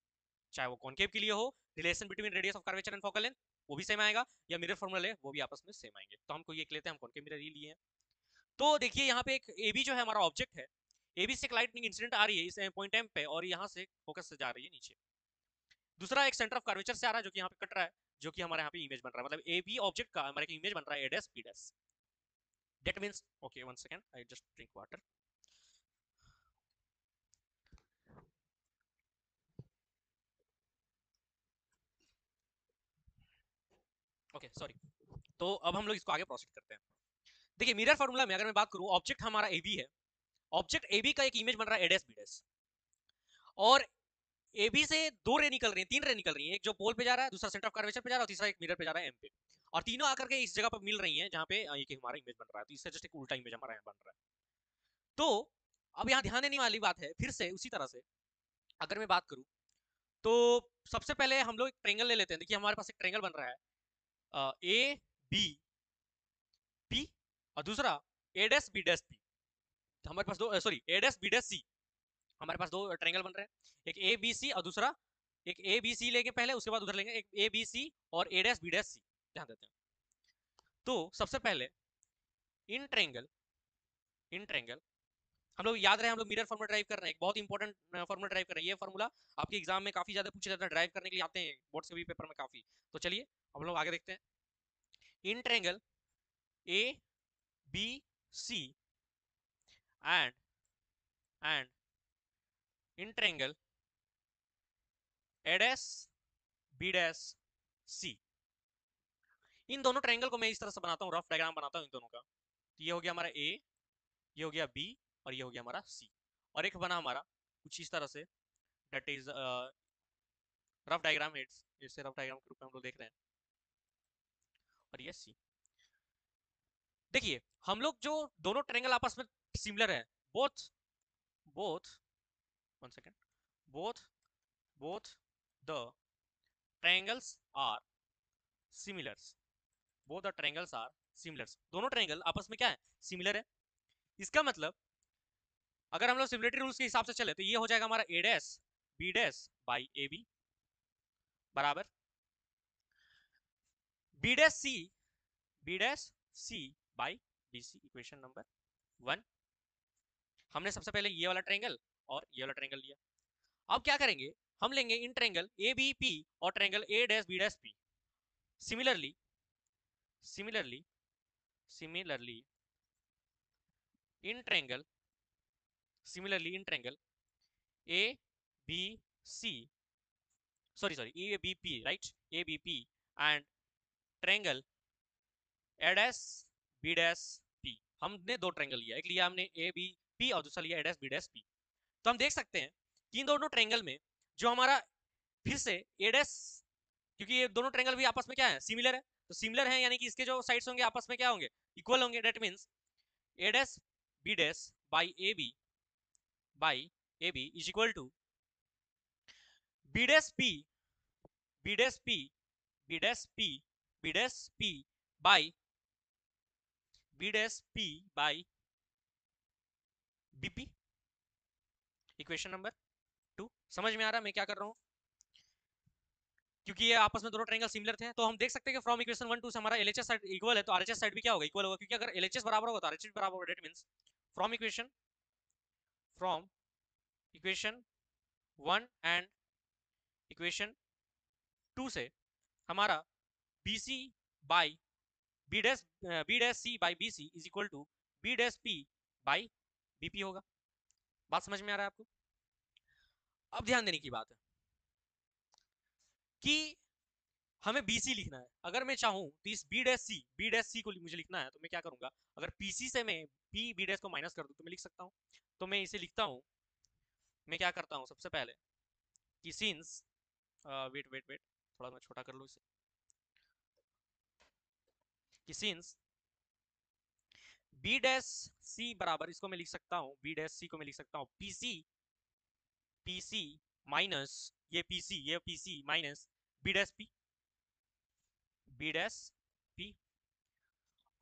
चाहे वो कॉनकेव के लिए हो, relation between radius of curvature and focal length, वो भी सेम आएगा, या मिरर फार्मूला ले वो भी आपस में सेम आएंगे। तो हमको ये लेते हैं, हम कॉनकेव मिरर ही लिए हैं। तो देखिए यहाँ पे एक एबी जो है हमारा ऑब्जेक्ट है, एबी से लाइटनिंग इंसिडेंट आ रही है इस पॉइंट एम पे, और यहाँ से फोकस से जा रही है नीचे। दूसरा एक सेंटर ऑफ कर्वेचर से आ रहा है जो कि यहाँ पे कट रहा है, जो कि हमारे यहाँ पे इमेज बन रहा है, मतलब ए बी ऑब्जेक्ट का हमारे इमेज बन रहा है A dash B dash. That means, okay one second, I just drink water. Okay sorry. तो अब हम लोग इसको आगे प्रोसीड करते हैं। देखिए मिरर फार्मूला में अगर मैं बात करूं, ऑब्जेक्ट हमारा ए बी है, ऑब्जेक्ट ए बी का एक इमेज बन रहा है ए डैश बी डैश, और ए बी से दो रे निकल रही है, तीन रे निकल रही है, एक जो पोल पे जा रहा है, दूसरा सेंटर ऑफ कर्वेचर पे जा रहा है, और तीसरा एक मिरर पे जा रहा है एम पे, और तीनों आकर के इस जगह पर मिल रही हैं जहां पे ये कि हमारा इमेज बन रहा है। तो इससे जस्ट एक उल्टा इमेज हमारा यहाँ बन रहा है। तो अब यहाँ ध्यान देने वाली बात है, फिर से उसी तरह से अगर मैं बात करूं तो सबसे पहले हम लोग एक ट्रेंगल ले लेते हैं। देखिए हमारे पास एक ट्रेंगल बन रहा है ए बी पी, और दूसरा ए डैश बी डैश पी। हमारे पास दो, सॉरी ए डैश बी डैश सी, हमारे पास दो ट्रायंगल बन रहे हैं, एक ए बी सी और दूसरा एक ए बी सी लेंगे पहले, उसके बाद उधर लेंगे एक ए बी सी और ए डैश बी डैश सी। ध्यान देते हैं। तो सबसे पहले इन ट्रायंगल हम लोग याद रहे, हम लोग मिरर फार्मूला ड्राइव कर रहे हैं, एक बहुत इंपॉर्टेंट फार्मूला ड्राइव कर रहे हैं। ये फार्मूला आपके एग्जाम में काफी ज्यादा पूछे जाते हैं, ड्राइव करने के लिए आते हैं बोर्ड से भी पेपर में काफी। तो चलिए हम लोग आगे देखते हैं। In triangle A B C and and in triangle A dash B dash C, इन दोनों ट्रायंगल को मैं इस तरह से बनाता हूँ, रफ डायग्राम बनाता हूँ इन दोनों का। तो ये हो गया हमारा ए, ये हो गया बी और ये हो गया हमारा सी, और एक बना हमारा कुछ इस तरह से, that is rough diagram heads, इसे रफ डायग्राम के रूप में हम लोग देख रहे हैं, और ये सी। देखिए हम लोग जो दोनों ट्रायंगल आपस में सिमिलर है, both both 1 second, both both the triangles are similar, both the triangles are similar, दोनों ट्रायंगल आपस में क्या है, सिमिलर है। इसका मतलब अगर हम लोग सिमिलरिटी रूल्स के हिसाब से चले तो ये हो जाएगा हमारा a dash b dash by A B बराबर b dash c by B C, equation number 1। हमने सबसे पहले ये वाला ट्रायंगल और ये वाला ट्रायंगल लिया। अब क्या करेंगे, हम लेंगे in triangle A B P और triangle A dash B dash P. Similarly similarly similarly in triangle A B C, sorry A B P, right, A B P and triangle A dash B dash P. हमने दो ट्रायंगल लिया, एक लिया हमने ए बी पी और दूसरा लिया ए डैश बी डैश पी। तो हम देख सकते हैं कि इन दोनों ट्रायंगल में जो हमारा फिर से ए डैश, क्योंकि ये दोनों ट्रायंगल भी आपस में क्या है, सिमिलर है, तो सिमिलर है यानी कि इसके जो साइड्स होंगे आपस में क्या होंगे, इक्वल होंगे। That means A dash B dash by A B is equal to B dash P B dash P B dash P B dash P by B dash P by BP, equation number 2। समझ में आ रहा है मैं क्या कर रहा हूं? क्योंकि ये आपस में दोनों ट्रायंगल सिमिलर थे, तो हम देख सकते हैं कि फ्रॉम इक्वेशन 1 2 से हमारा एलएचएस साइड इक्वल है, तो आरएचएस साइड भी क्या होगा, इक्वल होगा, क्योंकि अगर एलएचएस बराबर होगा तो आरएचएस बराबर होगा। That means from equation 1 and equation 2 से हमारा BC by B dash C by B C is equal to B dash P by BP होगा। बात समझ में आ रहा है आपको? अब ध्यान देने की बात है कि हमें BC लिखना है। अगर मैं चाहूं तो इस बी डैश सी को मुझे लिखना है, तो मैं क्या करूंगा, अगर PC से मैं बी डैश को माइनस कर दूं तो मैं लिख सकता हूं। तो मैं इसे लिखता हूं, मैं क्या करता हूं सबसे पहले कि सिंस वेट थोड़ा मैं छोटा कर लूं इसे, कि सिंस बी डैश सी बराबर, इसको मैं लिख सकता हूं, बी डैश सी को मैं लिख सकता हूं पीसी माइनस ये PC minus B dash P,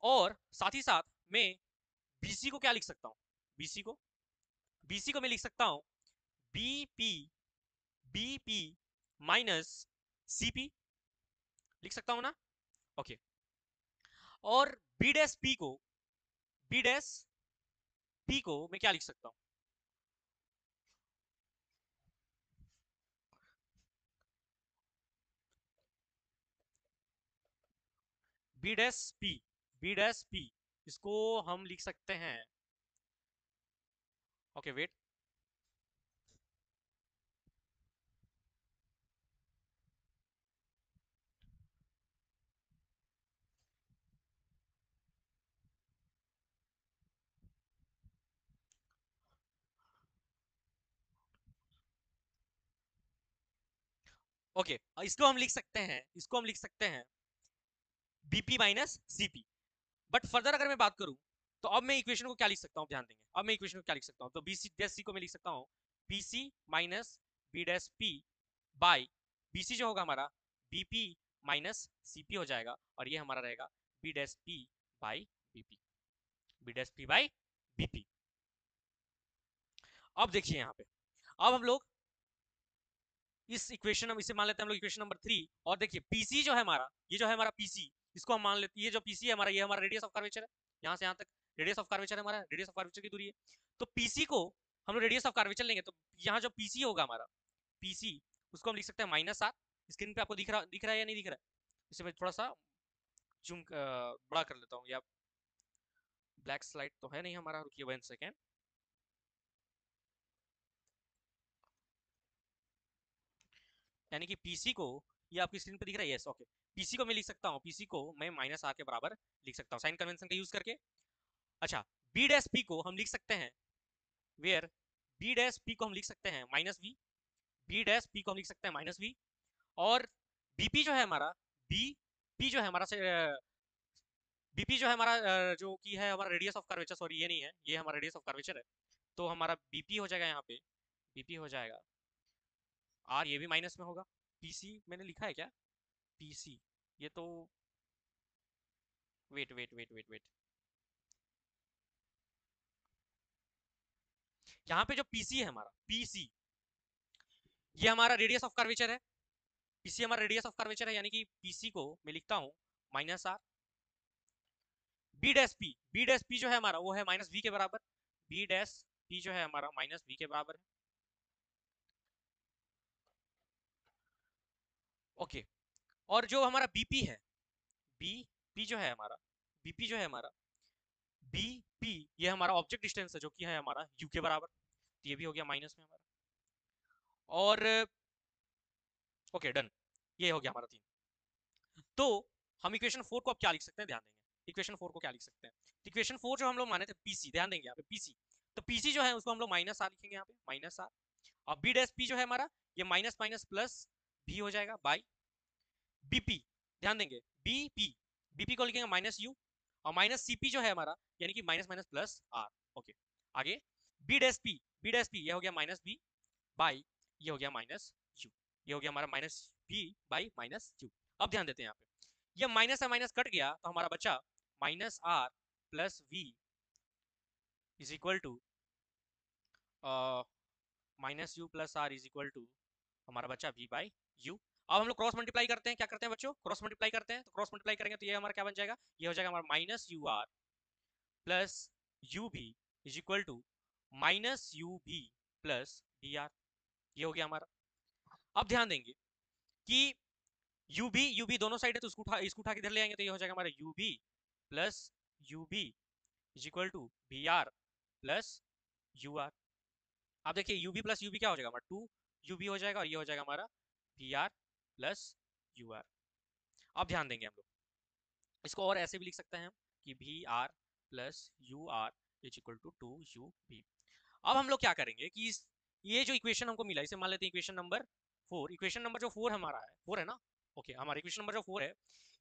और साथ ही साथ मैं बीसी को क्या लिख सकता हूं, बीसी को मैं लिख सकता हूं बीपी बीपी माइनस सीपी, लिख सकता हूं ना? ओके। और बी डैश पी को मैं क्या लिख सकता हूं, बी डैश पी इसको हम लिख सकते हैं, ओके वेट, ओके इसको हम लिख सकते हैं BP minus CP. But further अगर मैं बात करूं तो अब मैं इक्वेशन को क्या लिख सकता हूं, ध्यान देंगे, अब मैं इक्वेशन को क्या लिख सकता हूं, तो बीसी डैश सी को मैं लिख सकता हूं PC minus B dash P by BC जो होगा हमारा बीपी माइनस सीपी हो जाएगा, और ये हमारा रहेगा B dash P by BP, B dash P by BP. अब देखिए यहाँ पे, अब हम लोग इस इक्वेशन, इसे मान लेते हैं हम लोग इक्वेशन नंबर 3, और देखिए पीसी जो है हमारा, ये जो है हमारा पीसी, इसको हम मान लेते हैं, ये जो पीसी है हमारा, ये हमारा रेडियस ऑफ कर्वेचर है, यहाँ से यहाँ तक रेडियस ऑफ कर्वेचर है हमारा, रेडियस ऑफ कर्वेचर की दूरी है। तो पीसी को हम लोग रेडियस ऑफ कर्वेचर लेंगे, तो यहाँ जो पीसी होगा हमारा, पीसी उसको हम लिख सकते हैं -7। स्क्रीन पे आपको दिख रहा है या नहीं दिख रहा है? इसे मैं थोड़ा सा जूम बड़ा कर लेता हूँ, या ब्लैक स्लाइड तो है नहीं हमारा, रुकिए 1 सेकेंड, यानी कि पीसी को, ये आपकी स्क्रीन पे दिख रहा है, यस ओके, पीसी को मैं लिख सकता हूँ, पीसी को मैं -r के बराबर लिख सकता हूँ साइन कन्वेंशन का यूज करके। अच्छा, बी डैश पी को हम लिख सकते हैं, वेयर बी डैश पी को हम लिख सकते हैं minus V, B dash P को हम लिख सकते हैं माइनस वी, और बीपी जो है हमारा, बी पी जो है हमारा बीपी जो है हमारा जो कि है हमारा रेडियस ऑफ कर्वेचर, सॉरी ये नहीं है, ये हमारा रेडियस ऑफ कर्वेचर है, तो हमारा बीपी हो जाएगा यहाँ पे, बीपी हो जाएगा आर, ये भी माइनस में होगा, पीसी मैंने लिखा है क्या, पीसी, ये तो wait wait wait wait wait, यहाँ पे जो पीसी है हमारा, पीसी ये हमारा रेडियस ऑफ कर्वेचर है, पीसी हमारा रेडियस ऑफ कर्वेचर है, यानी कि पीसी को मैं लिखता हूँ minus R, B dash P, B dash P जो है हमारा वो है माइनस वी के बराबर, बी डैश पी जो है हमारा माइनस वी के बराबर है, ओके। और जो हमारा बीपी है, बीपी जो है हमारा, बीपी जो है हमारा, बीपी ये हमारा ऑब्जेक्ट डिस्टेंस है जो कि है हमारा यू के बराबर, तो ये भी हो गया माइनस में हमारा, और ओके डन, ये हो गया हमारा 3। तो हम इक्वेशन 4 को अब क्या लिख सकते हैं, ध्यान देंगे इक्वेशन 4 को क्या लिख सकते हैं, इक्वेशन 4 जो हम लोग माने थे पीसी, ध्यान देंगे यहाँ पे पीसी, तो पीसी जो है उसको हम लोग माइनस आर लिखेंगे यहाँ पे, माइनस आर, और बी डैश पी जो है हमारा ये माइनस माइनस प्लस भी हो जाएगा बाई बीपी, ध्यान देंगे बीपी, बीपी को लिखेंगे माइनस यू, और माइनस सीपी जो है हमारा यानी कि minus minus plus R, okay. आगे B dash P, B dash P ये हो गया माइनस बी बाई, ये हो गया माइनस यू, ये हो गया हमारा minus B by minus U. अब ध्यान देते हैं यहाँ पे, ये माइनस से माइनस कट गया तो हमारा बचा minus R plus V is equal to minus U plus R is equal to हमारा बचा v बाई यू। अब हम लोग क्रॉस मल्टीप्लाई करते हैं, क्या करते हैं बच्चों, क्रॉस मल्टीप्लाई करते हैं, तो क्रॉस मल्टीप्लाई करेंगे तो ये हमारा क्या बन जाएगा, ये हो जाएगा हमारा minus U R plus U भी is equal to minus U भी प्लस डी आर, ये हो गया हमारा। अब ध्यान देंगे कि यू भी दोनों साइड है तो इसको उठा के इधर ले आएंगे तो ये हो जाएगा हमारा यू भी प्लस यू भी is equal to B R plus U R. अब देखिए U B plus U B क्या हो जाएगा हमारा 2 हो जाएगा, और ये हो जाएगा हमारा V R plus U R. अब ध्यान देंगे हम लोग इसको और ऐसे भी लिख सकते हैं कि V R plus U R is equal to 2 अब हम लोग क्या करेंगे कि ये जो इक्वेशन हमको मिला इसे मान लेते हैं इक्वेशन नंबर 4, इक्वेशन नंबर जो 4 हमारा है, 4 है ना, ओके हमारा इक्वेशन नंबर जो 4 है,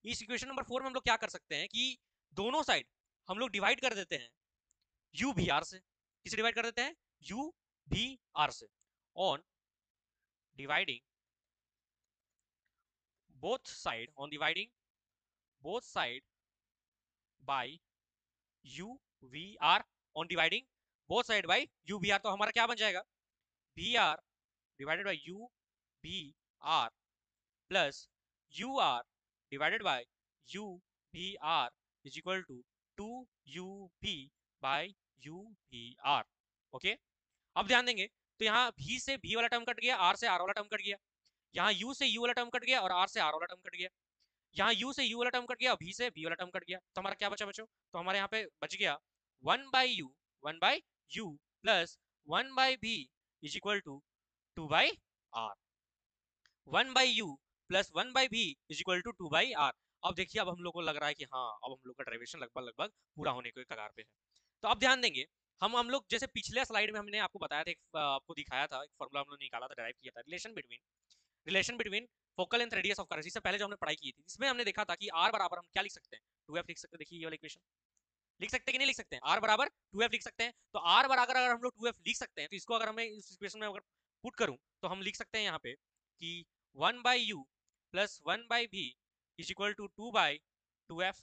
इस इक्वेशन नंबर 4 में हम लोग क्या कर सकते हैं कि दोनों साइड हम लोग डिवाइड कर देते हैं यू भी आर से, किसे डिवाइड कर देते हैं, यू भी आर से, on dividing both side, on dividing both side by u v r, on dividing both side by u v r, तो हमारा क्या बन जाएगा v r divided by u v r plus u r divided by u v r is equal to 2 u v by u v r, okay. अब ध्यान देंगे तो यहाँ v से v वाला टर्म कट गया, r से r वाला टर्म कट गया, यहाँ u से u वाला टर्म कट गया और r से r वाला टर्म कट गया, यहाँ u से u वाला टर्म कट गया और v से v वाला टर्म कट गया, तो हमारा क्या बचा बच्चों, तो हमारे यहाँ पे बच गया 1/u plus 1/v is equal to 2/r, 1/u plus 1/v is equal to 2/r। अब देखिए अब हम लोग को लग रहा है कि हाँ अब हम लोग का डेरिवेशन लगभग लगभग पूरा होने के कगार पे है। तो अब ध्यान देंगे हम लोग जैसे पिछले स्लाइड में हमने आपको बताया था, आपको दिखाया था, एक फॉर्मूला हम लोग निकाला था, डेराइव किया था, relation between focal length radius of curve, इससे पहले जो हमने पढ़ाई की थी इसमें हमने देखा था कि r बराबर हम क्या लिख सकते हैं, 2f लिख सकते हैं। देखिए ये वाला इक्वेशन लिख सकते हैं कि नहीं लिख सकते हैं, r बराबर 2f लिख सकते हैं, तो r बराबर अगर हम लोग 2f लिख सकते हैं तो इसको अगर हमें इस इक्वेशन में अगर पुट करूं तो हम लिख सकते हैं यहाँ पे कि 1/u plus 1/v is equal to 2/2f,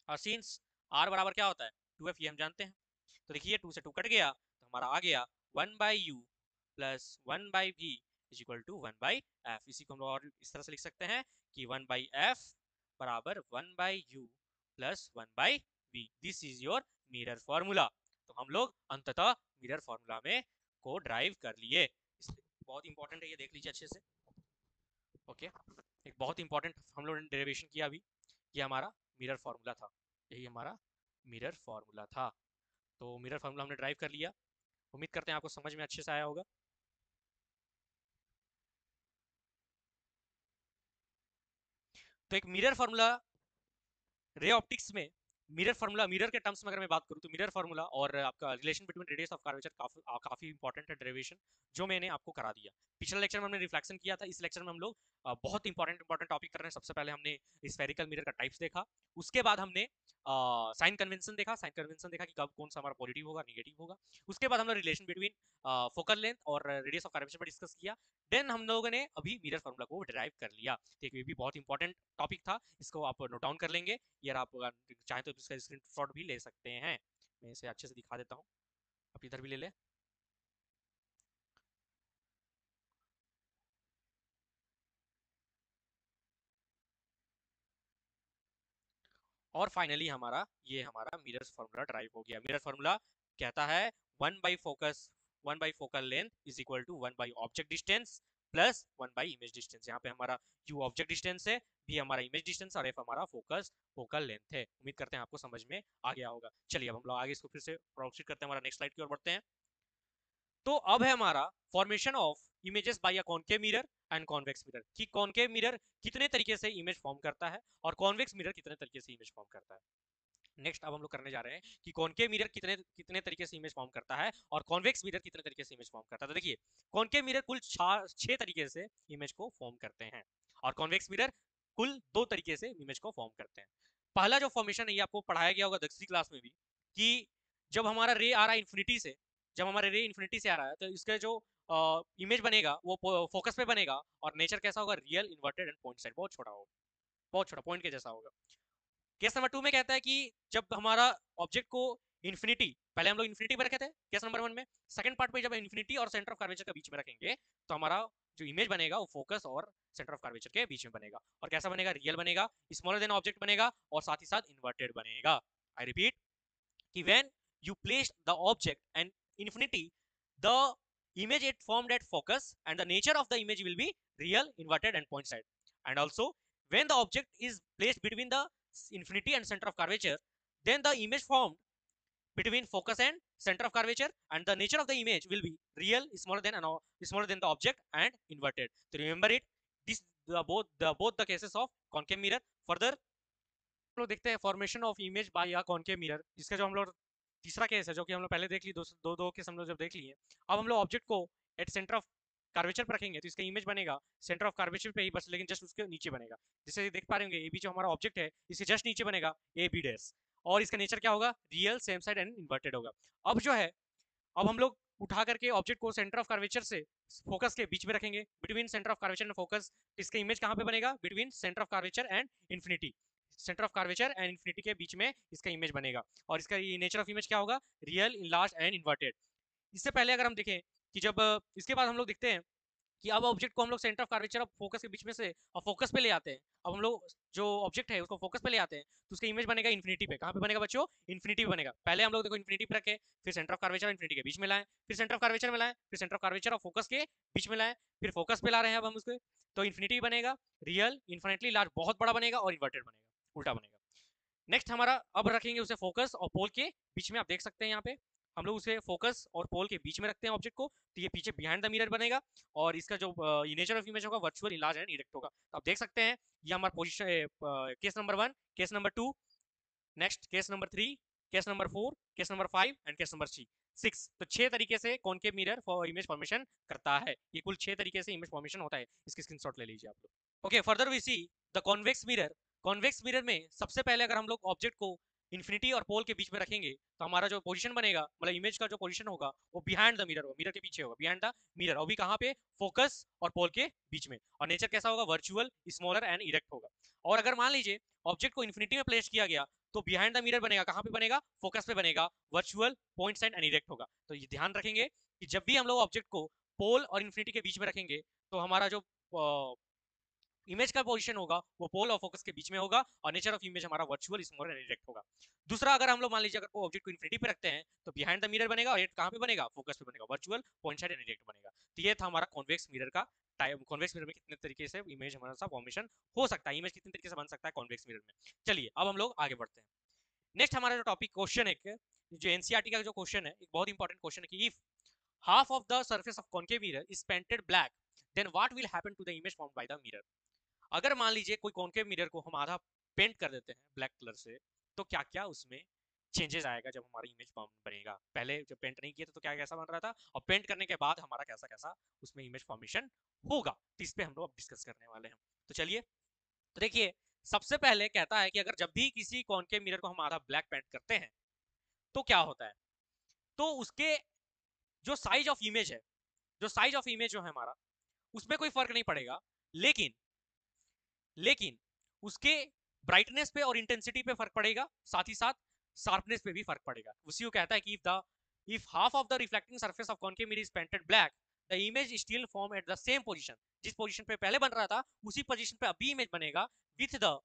और सिंस r बराबर क्या होता है 2f, ये हम जानते हैं, तो देखिए 2 से 2 कट गया तो हमारा आ गया 1/u plus 1/v is equal to 1/f। इसी को हम लोग और इस तरह से लिख सकते हैं कि 1/f बराबर 1/u plus 1/v, this is your mirror formula. तो हम लोग अंततः मिरर फॉर्मूला में को ड्राइव कर लिए, बहुत इंपॉर्टेंट है, ये देख लीजिए अच्छे से, ओके। एक बहुत इंपॉर्टेंट हम लोग ने डेरिवेशन किया अभी, ये हमारा मिरर फॉर्मूला था, यही हमारा मिरर फॉर्मूला था। तो मिरर फॉर्मूला हमने ड्राइव कर लिया, उम्मीद करते हैं आपको समझ में अच्छे से आया होगा। तो एक मिरर फॉर्मूला रे ऑप्टिक्स में मिरर फार्मूला, मिरर के टर्म्स में अगर मैं बात करूँ तो मिरर फार्मूला और आपका relation between radius of curvature काफी इंपॉर्टेंट है डेरिवेशन, जो मैंने आपको करा दिया। पिछले लेक्चर में हमने रिफ्लेक्शन किया था, इस लेक्चर में हम लोग बहुत इंपॉर्टेंट टॉपिक कर रहे हैं। सबसे पहले हमने स्फेरिकल मिरर का टाइप्स देखा, उसके बाद हमने साइन कन्वेंशन देखा कि कब कौन सा हमारा पॉजिटिव होगा नेगेटिव होगा। उसके बाद हमने रिलेशन बिटवीन फोकल लेंथ और रेडियस ऑफ कर्वेचर पर डिस्कस किया। देन हम लोगों ने अभी मिरर फार्मूला को डिराइव कर लिया। ठीक है, ये भी बहुत इंपॉर्टेंट टॉपिक था, इसको आप नोट डाउन कर लेंगे। यार आप चाहें तो इसका स्क्रीनशॉट भी ले सकते हैं, मैं इसे अच्छे से दिखा देता हूँ, आप इधर भी ले लें। और फाइनली हमारा मिरर फार्मूला ड्राइव हो गया। मिरर फार्मूला कहता है 1 by focal length is equal to 1 by object distance plus 1 by image distance. यहाँ पे हमारा u ऑब्जेक्ट डिस्टेंस है, v हमारा इमेज डिस्टेंस और f हमारा फोकल लेंथ है। उम्मीद करते हैं आपको समझ में आ गया होगा। चलिए अब हम लोग आगे इसको फिर से प्रोसीड करते हैं, हमारा नेक्स्ट स्लाइड की ओर बढ़ते हैं। तो अब है हमारा formation of images bye a concave mirror and convex mirror, कि कॉनकेव मिरर कितने तरीके से इमेज फॉर्म करता है और कॉन्वेक्स मिरर कितने तरीके से इमेज फॉर्म करता है। नेक्स्ट अब हम लोग करने जा रहे हैं कि कॉनकेव मिरर कितने कितने तरीके से इमेज फॉर्म करता है और कॉन्वेक्स मिरर कितने तरीके से इमेज फॉर्म करता है। तो देखिए, कॉनकेव मिरर कुल 6 तरीके से इमेज को फॉर्म करते हैं और कॉन्वेक्स मिरर कुल 2 तरीके से इमेज को फॉर्म करते हैं। पहला जो फॉर्मेशन है ये आपको पढ़ाया गया होगा 10वीं क्लास में भी, कि जब हमारा रे आ रहा है इन्फिनिटी से, जब हमारा रे इन्फिनिटी से आ रहा है तो इसका जो इमेज बनेगा वो फोकस पे बनेगा और नेचर कैसा होगा, real inverted and point side, बहुत छोटा होगा, बहुत छोटा पॉइंट के जैसा होगा। केस नंबर 2 में कहता है कि जब हमारा ऑब्जेक्ट को इन्फिनिटी, पहले हम लोग इन्फिनिटी पे रखे थे केस नंबर 1 में, सेकंड पार्ट पे जब इन्फिनिटी और सेंटर ऑफ कर्वेचर के बीच में रखेंगे तो हमारा जो इमेज बनेगा वो फोकस और सेंटर ऑफ कर्वेचर के बीच में बनेगा। और कैसा बनेगा, रियल बनेगा, स्मॉलर देन ऑब्जेक्ट बनेगा और साथ ही साथ इन्वर्टेड बनेगा। आई रिपीट कि when you place the object and infinity, the image it formed at focus and the nature of the image will be real, inverted and point side. And also when the object is placed between the infinity and center of curvature, then the image formed between focus and center of curvature and the nature of the image will be real, smaller than the object and inverted. So remember it, this both the cases of concave mirror. Further हम लोग देखते हैं फॉर्मेशन ऑफ इमेज बाय या कॉनकेव मिरर, जिसका जो हम लोग तीसरा केस है जो कि हम लोग पहले देख ली, दो केस हम लोग जब देख लिए। अब हम लोग ऑब्जेक्ट को एट सेंटर ऑफ कर्वेचर पर रखेंगे तो इसका इमेज बनेगा सेंटर ऑफ कर्वेचर पे ही बस, लेकिन जस्ट उसके नीचे बनेगा। जैसे देख पा रहे होंगे, ए बी जो हमारा ऑब्जेक्ट है इसके जस्ट नीचे बनेगा ए बी डैश, और इसका नेचर क्या होगा, real, same side and inverted होगा। अब जो है, अब हम लोग उठा करके ऑब्जेक्ट को सेंटर ऑफ कर्वेचर से फोकस के बीच में रखेंगे, between centre of curvature and focus. इसका इमेज कहाँ पे बनेगा, between centre of curvature and infinity, centre of curvature and infinity के बीच में इसका इमेज बनेगा। और इसका नेचर ऑफ इमेज क्या होगा, रियल, इनलार्ज एंड इन्वर्टेड। इससे पहले अगर हम देखें कि जब इसके बाद हम लोग देखते हैं कि अब ऑब्जेक्ट को हम लोग सेंटर ऑफ कर्वेचर और फोकस के बीच में से और फोकस पे ले आते हैं। अब हम लोग जो ऑब्जेक्ट है उसको फोकस पे ले आते हैं तो उसका इमेज बनेगा इन्फिनिटी पे। कहाँ पे बनेगा बच्चों, इन्फिनिटी पे बनेगा। पहले हम लोग देखो इन्फिनिटी पे रखे, फिर सेंटर ऑफ कर्वेचर इन्फिनिटी के बीच में लाए, फिर सेंटर ऑफ कर्वेचर में लाए, फिर सेंटर ऑफ कर्वेचर और फोकस के बीच में लाए, फिर फोकस पे ला रहे हैं अब हम उसको, तो इन्फिनिटी बनेगा, रियल, इन्फिनिटली लार्ज, बहुत बड़ा बनेगा, और इन्वर्टेड बनेगा, उल्टा बनेगा। नेक्स्ट हमारा अब रखेंगे उसे फोकस और पोल के बीच में। आप देख सकते हैं यहाँ पे हम लोग उसे फोकस और पोल के बीच में रखते हैं ऑब्जेक्ट को, तो ये पीछे बिहाइंड द मिरर बनेगा और इसका जो नेचर ऑफ इमेज होगा वर्चुअल, इलाज एंड इरेक्ट होगा। तो आप देख सकते हैं ये हमारा position, case number 1, case number 2, next case number 3, case number 4, case number 5 and case number 6। तो 6 तरीके से concave mirror for image formation करता है। ये कुल 6 तरीके से इमेज फॉर्मेशन होता है, इसकी स्क्रीनशॉट ले लीजिए आप लोग। Okay, further we see the convex mirror. Convex mirror में सबसे पहले अगर हम लोग ऑब्जेक्ट को इन्फिनिटी और पोल के बीच में रखेंगे तो हमारा जो पोजीशन बनेगा, मतलब इमेज का जो पोजीशन होगा वो बिहाइंड द मिरर होगा, मिरर के पीछे होगा, बिहाइंड द मिरर, और भी कहाँ पे, फोकस और पोल के बीच में। और नेचर कैसा होगा, वर्चुअल, स्मॉलर एंड इरेक्ट होगा। और अगर मान लीजिए ऑब्जेक्ट को इन्फिनिटी में प्लेस किया गया तो बिहाइंड द मिरर बनेगा, कहाँ पे बनेगा, फोकस पे बनेगा, virtual, point side and erect होगा। तो ये ध्यान रखेंगे कि जब भी हम लोग ऑब्जेक्ट को पोल और इन्फिनिटी के बीच में रखेंगे तो हमारा जो इमेज का पोजीशन होगा वो पोल और फोकस के बीच में होगा और नेचर ऑफ इमेज हमारा वर्चुअल, स्मॉलर एंड इरेक्ट होगा। दूसरा, अगर हम लोग मान लीजिए अगर ऑब्जेक्ट को इन्फिनिटी पे रखते हैं तो बिहाइंड द मिरर बनेगा, और ये कहाँ पे बनेगा, फोकस पे बनेगा, virtual, point side and erect बनेगा। तो ये था हमारा कॉन्वेक्स मिरर का टाइप। कॉन्वेक्स मिरर में कितने तरीके से इमेज हमारा सा फॉर्मेशन हो सकता है, इमेज कितने तरीके से बन सकता है कॉन्वेक्स मिरर में। चलिए अब हम लोग आगे बढ़ते हैं। नेक्स्ट हमारा जो टॉपिक क्वेश्चन है, जो एनसीईआरटी का जो क्वेश्चन है, एक बहुत इंपॉर्टेंट क्वेश्चन है कि if half of the surface of concave mirror is painted black, then what will happen to the image formed by the mirror? अगर मान लीजिए कोई कॉन्केव मिरर को हम आधा पेंट कर देते हैं ब्लैक कलर से, तो क्या क्या उसमें चेंजेस आएगा जब हमारा इमेज बनेगा। पहले जब पेंट नहीं किया था तो क्या कैसा बन रहा था, और पेंट करने के बाद हमारा कैसा कैसा उसमें इमेज फॉर्मेशन होगा, तो इस पे हम लोग अब डिस्कस करने वाले हैं। तो चलिए, तो देखिए, सबसे पहले कहता है कि अगर जब भी किसी कॉनकेव मिरर को हम आधा ब्लैक पेंट करते हैं तो क्या होता है, तो उसके जो साइज ऑफ इमेज है, जो साइज ऑफ इमेज जो है हमारा, उसमें कोई फर्क नहीं पड़ेगा, लेकिन लेकिन उसके ब्राइटनेस पे और इंटेंसिटी पे फर्क पड़ेगा, साथ ही साथ शार्पनेस पे भी फर्क पड़ेगा। उसी को कहता है कि if half of the reflecting surface of concave mirror is painted black, the image still form at the same position. जिस पोजीशन पे पहले बन रहा था उसी पोजीशन पे अभी इमेज बनेगा विथ द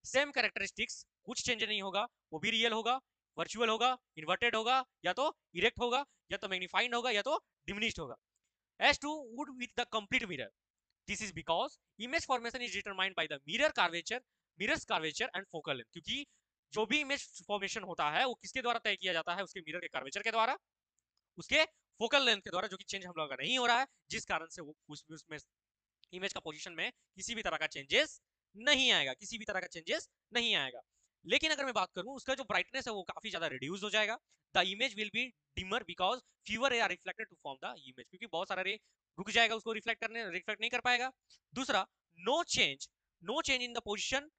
सेम कैरेक्टरिस्टिक्स, कुछ चेंज नहीं होगा, वो भी रियल होगा, वर्चुअल होगा, इन्वर्टेड होगा, या तो इरेक्ट होगा, या तो मैग्नीफाइड होगा, या तो डिमिनिश्ड होगा, as to would with the complete mirror. This is because image formation is determined by the mirror's curvature and focal length. क्योंकि जो भी इमेज फॉर्मेशन होता है वो किसके द्वारा तय किया जाता है, उसके मिरर के कर्वेचर के द्वारा, उसके फोकल लेंथ के द्वारा, जो कि चेंज हम लोगों का नहीं हो रहा है, जिस कारण से वो उसमें इमेज का पोजीशन में किसी भी तरह का चेंजेस नहीं आएगा, किसी भी तरह का चेंजेस नहीं आएगा। लेकिन अगर मैं बात करूं, उसका जो ब्राइटनेस है वो काफी ज्यादा रिड्यूस हो जाएगा। The image will be dimmer because fewer ray are reflected to form the image, क्योंकि बहुत सारा रे रुक जाएगा, उसको रिफ्लेक्ट नहीं कर पाएगा। दूसरा, no change in the position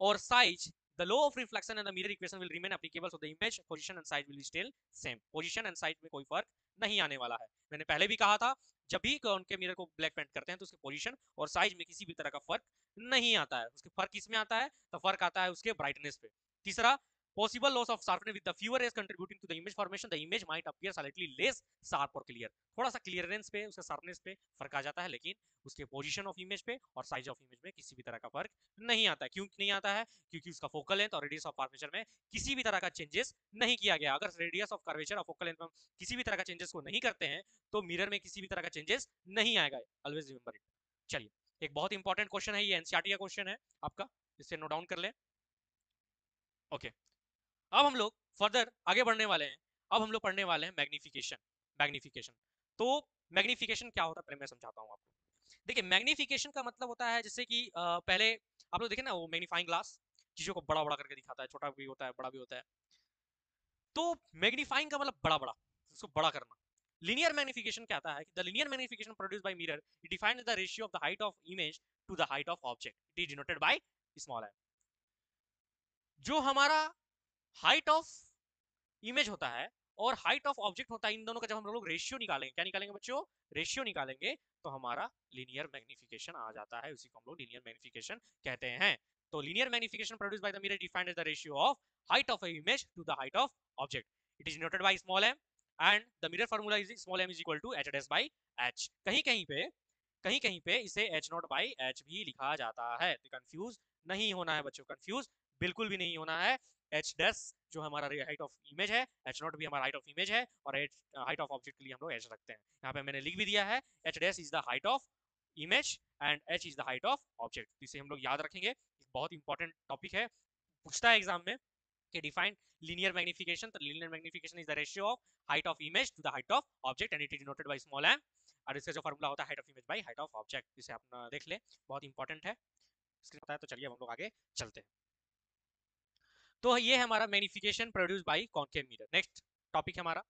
और size, the law of reflection and the mirror equation will remain applicable, so the image position and size will be still same. position and size में कोई फर्क नहीं आने वाला है। मैंने पहले भी कहा था, जब भी उनके मिरर को ब्लैक पेंट करते हैं तो उसके पोजीशन और साइज में किसी भी तरह का फर्क नहीं आता है। उसके फर्क किस में आता है, तो फर्क आता है उसके ब्राइटनेस पे। तीसरा, possible loss of sharpness with the fewer rays contributing to the image formation, the image might appear slightly less sharp or clear. थोड़ा सा क्लियरेंस पे, उसके शार्पनेस पे फर्क आ जाता है, लेकिन उसके पोजीशन ऑफ इमेज पे और साइज ऑफ इमेज में किसी भी तरह का फर्क नहीं आता है। क्यों नहीं आता है, क्योंकि उसका फोकल लेंथ और रेडियस ऑफ कर्वेचर में किसी भी तरह का चेंजेस नहीं किया गया। अगर रेडियस ऑफ कर्वेचर और फोकल लेंथ में किसी भी तरह का चेंजेस को नहीं करते हैं तो मिरर में किसी भी तरह का चेंजेस नहीं आएगा। Always remember it. चलिए, एक बहुत इंपॉर्टेंट क्वेश्चन है, ये एनसीईआरटी का क्वेश्चन है आपका, इससे नोट डाउन कर लें। ओके, अब हम लोग फर्दर आगे बढ़ने वाले हैं। अब हम लोग पढ़ने वाले हैं मैग्निफिकेशन। तो मैग्निफिकेशन क्या होता है पहले मैं समझाता हूँ आपको। देखिए, मैग्निफिकेशन का मतलब होता है, जैसे कि पहले आप लोग देखें ना, वो मैग्नीफाइंग ग्लास चीजों को बड़ा बड़ा करके दिखाता है, छोटा भी होता है बड़ा भी होता है। तो मैग्नीफाइंग का मतलब बड़ा बड़ा, उसको बड़ा करना। लीनियर मैग्निफिकेशन क्या आता है कि the linear magnification produced by mirror, it defines the ratio of the height of image to the height of object, it is denoted by small m। जो हमारा हाइट ऑफ इमेज होता है और हाइट ऑफ ऑब्जेक्ट होता है, इन दोनों का जब हम लोग रेशियो निकालेंगे, क्या निकालेंगे बच्चों, रेशियो निकालेंगे, तो हमारा लीनियर मैग्निफिकेशन आ जाता है। उसी को हम लोग लीनियर मैग्निफिकेशन कहते हैं। तो linear magnification produced by the mirror defined as the ratio of height of a image to the height of object, it is denoted by small m and the mirror formula is small m is equal to h dash by h। कहीं कहीं पे इसे h नॉट बाय h भी लिखा जाता है। तो कंफ्यूज नहीं होना है बच्चों, कंफ्यूज बिल्कुल भी नहीं होना है। h डैश जो हमारा हाइट ऑफ इमेज है, h नॉट भी हमारा हाइट ऑफ इमेज है, और हाइट ऑफ ऑब्जेक्ट के लिए हम लोग h रखते हैं। यहाँ पे मैंने लिख भी दिया है, h dash is the height of image and h is the height of object. इसे हम लोग याद रखेंगे, बहुत इंपॉर्टेंट टॉपिक है, पूछता है एग्जाम में कि डिफाइन लीनियर मैग्निफिकेशन। तो linear magnification is the ratio of height of image to the height of object and it is denoted by small m। और इसका जो फार्मूला होता है height of image by height of object, इसे आप देख ले, बहुत इंपॉर्टेंट है। इसके पता है, तो चलिए हम लोग आगे चलते हैं। तो ये है हमारा magnification produce by concave mirror. Next topic है हमारा।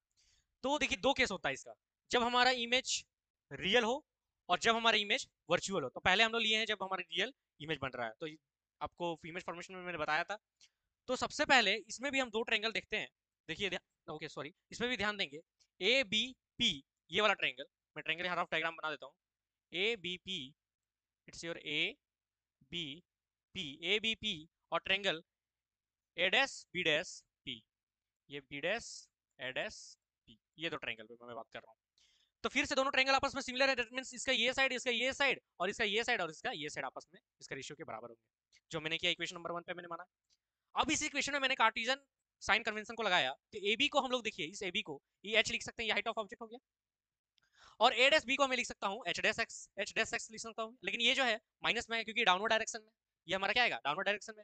तो देखिए, दो केस होता है इसका, जब हमारा इमेज रियल हो और जब हमारा इमेज वर्चुअल हो। तो पहले हम लोग लिए हैं जब हमारा रियल इमेज बन रहा है, तो आपको इमेज फॉर्मेशन में मैंने बताया था। तो सबसे पहले इसमें भी हम दो ट्रायंगल देखते हैं। देखिए, ओके सॉरी, इसमें भी ध्यान देंगे, ए बी पी, ये वाला ट्रायंगल, मैं ट्रायंगल यहाँ रफ डायग्राम बना देता हूँ। A B P, it's your A B P, A B P, और triangle A dash B dash P, ये B dash A dash P, ये दो ट्रायंगल पे मैं बात कर रहा हूँ। तो फिर से दोनों ट्रायंगल आपस में सिमिलर है, दैट मींस इसका ये साइड, इसका ये साइड, और इसका ये साइड और इसका ये साइड आपस में इसका रेशियो के बराबर होंगे, जो मैंने किया इक्वेशन नंबर 1 पे मैंने माना। अब इस इक्वेशन में मैंने कार्टेशियन साइन कन्वेंशन को लगाया, तो ए बी को हम लोग देखिए, इस ए बी को ये एच लिख सकते हैं, ये हाइट ऑफ ऑब्जेक्ट हो गया, और ए डैश बी को मैं लिख सकता हूँ एच डैश एक्स लिख सकता हूँ। लेकिन ये जो है माइनस में है, क्योंकि डाउनवर्ड डायरेक्शन में, ये हमारा क्या आएगा, डाउनवर्ड डायरेक्शन में।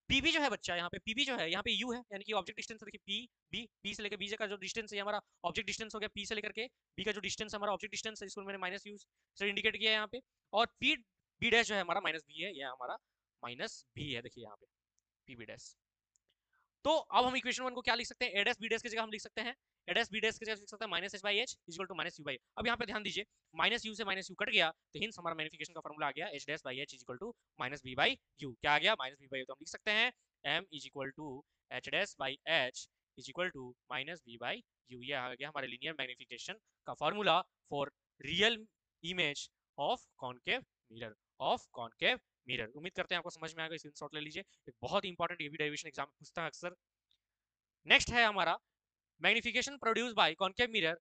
पीबी जो है बच्चा, यहाँ पे पीबी जो है, यहाँ पे यू है, यानी कि ऑब्जेक्ट डिस्टेंस। देखिए पी बी, पी से लेकर बी का जो डिस्टेंस है हमारा ऑब्जेक्ट डिस्टेंस हो गया, पी से लेकर के बी का जो डिस्टेंस है हमारा ऑब्जेक्ट डिस्टेंस है, इसको मैंने माइनस यूज से इंडिकेट किया है यहाँ पे। और पी बी डैश जो है हमारा माइनस बी है, यह हमारा माइनस बी है, देखिए यहाँ पे पी बी डैश। तो अब हम इक्वेशन 1 को क्या लिख सकते हैं, a डैश b डैश की जगह हम लिख सकते हैं a डैश b डैश की जगह लिख सकते हैं minus h by H equal to minus u by. अब यहाँ पे ध्यान दीजिए, माइनस u से माइनस u कट गया तो हिंस हमारा मैग्निफिकेशन का फॉर्मूला आ गया h dash by H equal to minus b by u। क्या आ गया, माइनस b बाई u। तो हम लिख सकते हैं m is equal to h dash by H is equal to minus b by u। ये आ गया हमारे लीनियर मैग्निफिकेशन का formula for real image of concave mirror, of concave mirror. उम्मीद करते हैं आपको समझ में आएगा, स्क्रीनशॉट ले लीजिए, एक बहुत इंपॉर्टेंट ये भी डेरिवेशन एग्जाम में पूछता है अक्सर। नेक्स्ट है हमारा magnification produce by concave mirror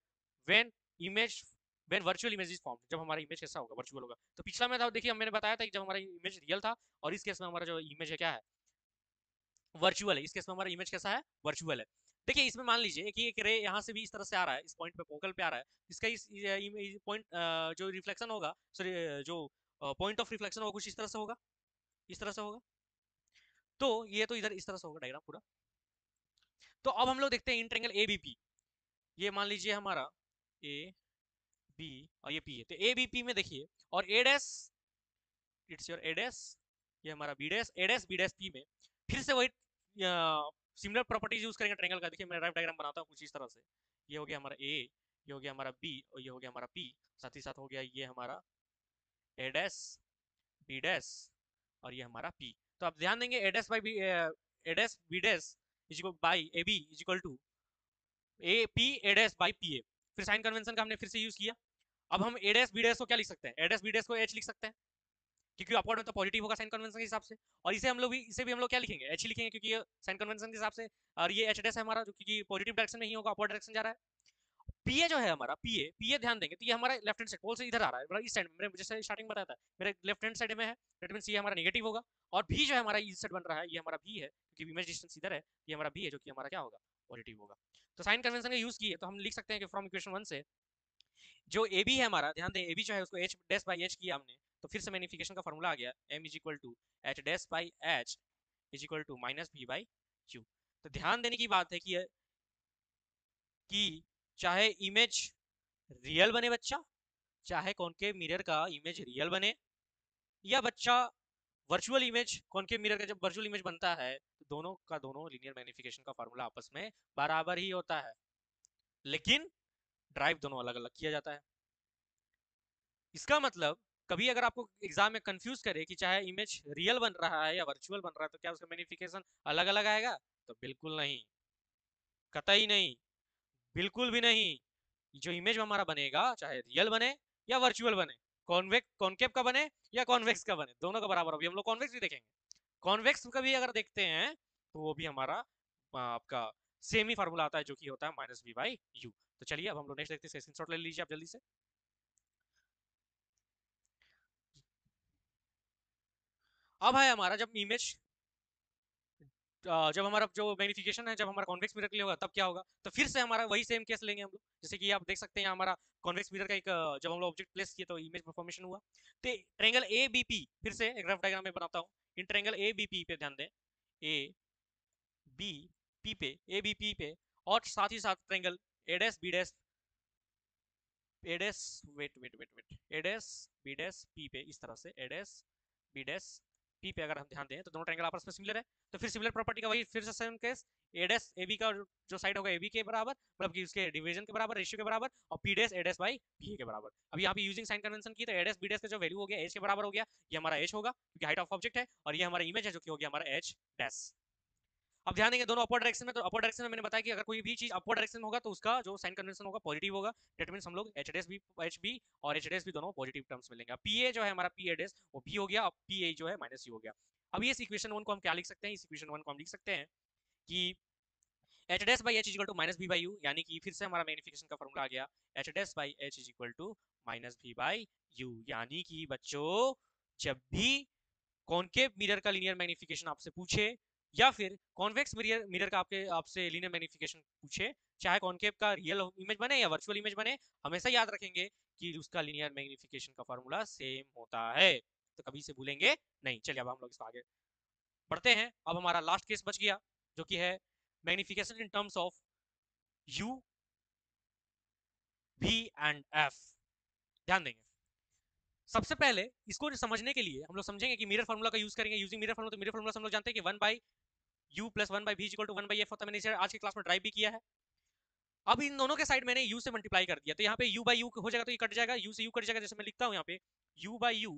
when image when virtual image is form. जब हमारा इमेज कैसा होगा, वर्चुअल होगा। तो पिछला में था, देखिए मैंने बताया था कि जब हमारा इमेज रियल था, और इस केस में हमारा जो इमेज है क्या है, वर्चुअल है। इस केस में हमारा इमेज कैसा है, वर्चुअल है। देखिए इसमें मान लीजिए कि एक रे यहाँ से भी इस तरह से आ रहा है, इस पॉइंट पे फोकल पे आ रहा है, इसका इस पॉइंट जो रिफ्लेक्शन होगा, सॉरी जो पॉइंट ऑफ रिफ्लेक्शन होगा कुछ इस तरह से होगा, इस तरह से होगा। तो ये तो इधर इस तरह से होगा डायग्राम पूरा। तो अब हम लोग देखते हैं इन ट्रायंगल एबीपी। ये मान लीजिए हमारा ए बी और ये पी है। तो ए बी पी में देखिए, और A dash it's your A dash, ये हमारा B dash, A dash B dash P में फिर से वही सिमिलर प्रॉपर्टीज यूज करेंगे ट्रायंगल का। देखिए मैं राइट डायग्राम बनाता हूँ कुछ इस तरह से। ये हो गया हमारा ए, ये हो गया हमारा बी, और ये हो गया हमारा पी। साथ ही साथ हो गया ये हमारा ए डैश बी डैश और ये हमारा पी। तो आप ध्यान देंगे A dash by B, A dash B dash is equal by A B is equal to A P A dash by P A. फिर साइन कन्वेंशन का हमने फिर से यूज किया। अब हम ए डैश बी डैश को क्या लिख सकते हैं, ए डैश बी डैश को एच लिख सकते हैं, क्योंकि अपवर्ड में तो पॉजिटिव होगा साइन कन्वेंशन के हिसाब से। और इसे हम लोग भी, इसे भी हम लोग क्या लिखेंगे, एच लिखेंगे, क्योंकि ये साइन कन्वेंशन के हिसाब से। और ये एच डैश है हमारा, जो क्योंकि पॉजिटिव डायरेक्शन में ही होगा, अपवर्ड डायरेक्शन जा रहा है। पीए जो है हमारा, पीए पीए ध्यान देंगे तो ये हमारा लेफ्ट हैंड साइड पोल से इधर आ रहा है, मतलब इस साइड में, मेरे जैसे स्टार्टिंग बताया था मेरे लेफ्ट हैंड साइड में है, दैट मींस ये हमारा नेगेटिव होगा। और भी जो है हमारा इस साइड बन रहा है, ये हमारा भी है, क्योंकि इमेज डिस्टेंस इधर है, ये हमारा भी है, जो कि हमारा क्या होगा, पॉजिटिव होगा। तो साइन कन्वेंशन का यूज किए तो हम लिख सकते हैं कि फ्रॉम इक्वेशन 1 से जो ए बी है हमारा, ध्यान दें ए बी जो है उसको एच डैश बाई एच किया हमने, तो फिर से मैग्निफिकेशन का फॉर्मूला आ गया M is equal to H dash by H is equal to minus B by Q. तो ध्यान देने की बात है कि चाहे इमेज रियल बने बच्चा, चाहे कॉनकेव मिरर का इमेज रियल बने, या बच्चा वर्चुअल इमेज, कॉनकेव मिरर का जब वर्चुअल इमेज बनता है तो दोनों का दोनों लीनियर मैग्निफिकेशन का फार्मूला आपस में बराबर ही होता है, लेकिन ड्राइव दोनों अलग अलग किया जाता है। इसका मतलब कभी अगर आपको एग्जाम में कंफ्यूज करे कि चाहे इमेज रियल बन रहा है या वर्चुअल बन रहा है तो क्या उसका मैग्निफिकेशन अलग अलग आएगा, तो बिल्कुल नहीं, कतई नहीं, बिल्कुल भी नहीं। जो इमेज हमारा बनेगा चाहे रियल बने या वर्चुअल बने, कॉनकेव का बने या कॉन्वेक्स का बने, दोनों का बराबर। अभी हम लोग कॉन्वेक्स भी देखेंगे, कॉन्वेक्स का भी अगर देखते हैं तो वो भी हमारा आपका सेम ही फार्मूला आता है, जो कि होता है माइनस बी बाई यू। तो चलिए अब हम लोग नेक्स्ट देखते हैं, स्क्रीनशॉट ले लीजिए आप जल्दी से। अब है हमारा जब इमेज, जब हमारा जो मैग्निफिकेशन है, जब हमारा कॉन्वेक्स मिरर के लिए होगा तब क्या होगा, तो फिर से हमारा वही सेम केस लेंगे हम लोग। जैसे कि आप देख सकते हैं हमारा कॉन्वेक्स मिरर का एक जब हम लोग ऑब्जेक्ट प्लेस किए तो इमेज फॉर्मेशन हुआ। तो ट्रायंगल ए बी पी, फिर से एक रफ डायग्राम में बनाता हूँ। In triangle A B P पे ध्यान दें, ए बी पी पे, ए बी पी पे, और साथ ही साथ triangle A dash B dash, A dash wait A dash B dash P पे, इस तरह से A dash B dash P पे अगर हम ध्यान दें तो दोनों ट्रायंगल आपस में सिमिलर है। तो फिर सिमिलर प्रॉपर्टी का वही फिर से same case, A dash A B का जो साइड होगा ए बी के बराबर, मतलब कि उसके डिवीजन के बराबर, रेशियो के बराबर, और P dash A dash by P के बराबर। अब यहाँ पे यूजिंग साइन कन्वेंशन की तो ए डैश बी डैश का जो वैल्यू हो गया एच के बराबर हो गया, ये हमारा एच होगा क्योंकि हाइट ऑफ ऑब्जेक्ट है, और ये हमारा इमेज है जो कि हो गया हमारा एच डैश। अब ध्यान देंगे दोनों अपवर्ड डायरेक्शन में, तो अपवर्ड डायरेक्शन में मैंने बताया कि अगर कोई भी चीज अपवर्ड डायरेक्शन में होगा तो उसका जो साइन कन्वेंशन होगा पॉजिटिव होगा। दैट मींस हम लोग एच बी और एच डैश भी दोनों पॉजिटिव टर्म्स में लेंगे। अब पी ए जो है हमारा पी ए डैश वो भी हो गया, और पी ए जो है माइनस यू हो गया। अब ये इक्वेशन 1 को हम क्या लिख सकते हैं, इस इक्वेशन 1 को हम लिख सकते हैं कि H dash by H is equal to minus B by U, यानी कि फिर से हमारा मैग्निफिकेशन का फॉर्मूला आ गया H dash by H is equal to minus B by U. यानी कि बच्चों जब भी कॉनकेव मिरर का लीनियर मैग्निफिकेशन आपसे पूछे, या फिर कॉन्वेक्स मिरर का आपसे लीनियर मैग्निफिकेशन पूछे, चाहे कॉनकेव का रियल इमेज बने या वर्चुअल इमेज बने, हमेशा याद रखेंगे कि उसका लीनियर मैग्निफिकेशन का फॉर्मूला सेम होता है, तो कभी से भूलेंगे नहीं। चलिए अब हम लोग इसको आगे बढ़ते हैं। अब हमारा लास्ट केस बच गया जो कि है magnification in terms of U V and F. ध्यान देंगे सबसे पहले इसको समझने के लिए हम लोग समझेंगे कि मिरर फार्मूला का यूज करेंगे। यूजिंग मिरर फार्मूला, तो मिरर फार्मूला हम लोग जानते हैं कि 1 by u plus 1/v is equal to 1/f होता है। मैंने इसे आज की क्लास में ड्राइव भी किया है। अब इन दोनों के साइड मैंने u से मल्टीप्लाई कर दिया, तो यहाँ पे u बाई यू हो जाएगा, तो ये कट जाएगा, u से u कट जाएगा। जैसे मैं लिखता हूँ यहाँ पे u by U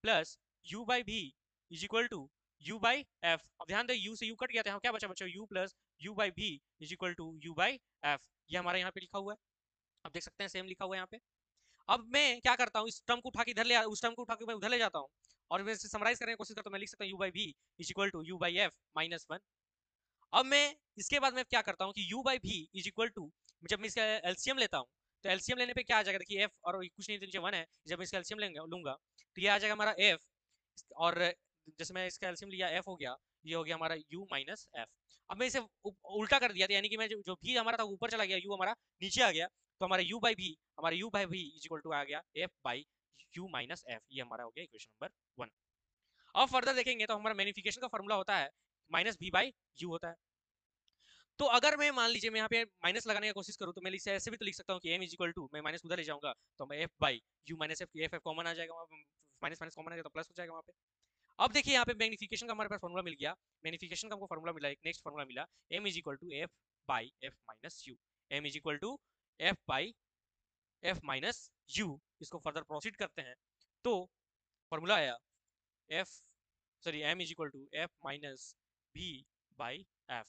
plus u by v is equal to u by f। अब ध्यान दे u से u कट गया, तो यहाँ क्या बचा? बचा u plus u by v is equal to u by f। ये हमारा यहाँ पे लिखा हुआ है, आप देख सकते हैं सेम लिखा हुआ है यहाँ पे। अब मैं क्या करता हूँ, इस टर्म को उठा के इधर ले, उस टर्म को उठा के मैं उधर ले जाता हूँ और मैं इसे समराइज करने की कोशिश करता हूँ। मैं लिख सकता हूँ u by v is equal to u by f minus 1। अब मैं इसके बाद मैं क्या करता हूँ कि u by v is equal to, जब मैं इसका एलसीएम लेता हूँ तो एलसीएम लेने पे क्या आ जाएगा? देखिए f और कुछ नहीं तो नीचे 1 है, जब मैं इसका एलसीएम लूंगा तो ये आ जाएगा हमारा f, और जैसे मैं इसका एलसीएम लिया f हो गया, ये हो गया हमारा u माइनस f। अब मैं इसे उल्टा कर दिया, तो यानी कि मैं जो भी हमारा था ऊपर चला गया, u हमारा नीचे आ गया, तो हमारा u बाई v, हमारा u by v is equal to आ गया f by u minus f। ये हमारा हो गया इक्वेशन नंबर 1। अब फर्दर देखेंगे तो हमारा मैग्निफिकेशन का फॉर्मूला होता है माइनस v बाई u होता है। तो अगर मैं मान लीजिए मैं यहाँ पे माइनस लगाने की कोशिश करूँ तो मैं इसे ऐसे भी तो लिख सकता हूँ कि m इज इक्वल टू, मैं माइनस उधर ले जाऊंगा तो मैं f by U minus F, F common आ जाएगा, माइनस माइनस कॉमन आ जाएगा तो प्लस हो जाएगा वहाँ पे। अब देखिए यहाँ पे मैग्निफिकेशन का हमारे पास फॉर्मूला मिल गया, मैग्निफिकेशन का हमको फॉर्मूला मिला, एक नेक्स्ट फॉर्मूला मिला, m is equal to f by f minus U, m is equal to f by f minus U. इसको फर्दर प्रोसीड करते हैं तो फॉर्मूला आया m is equal to f minus b by f।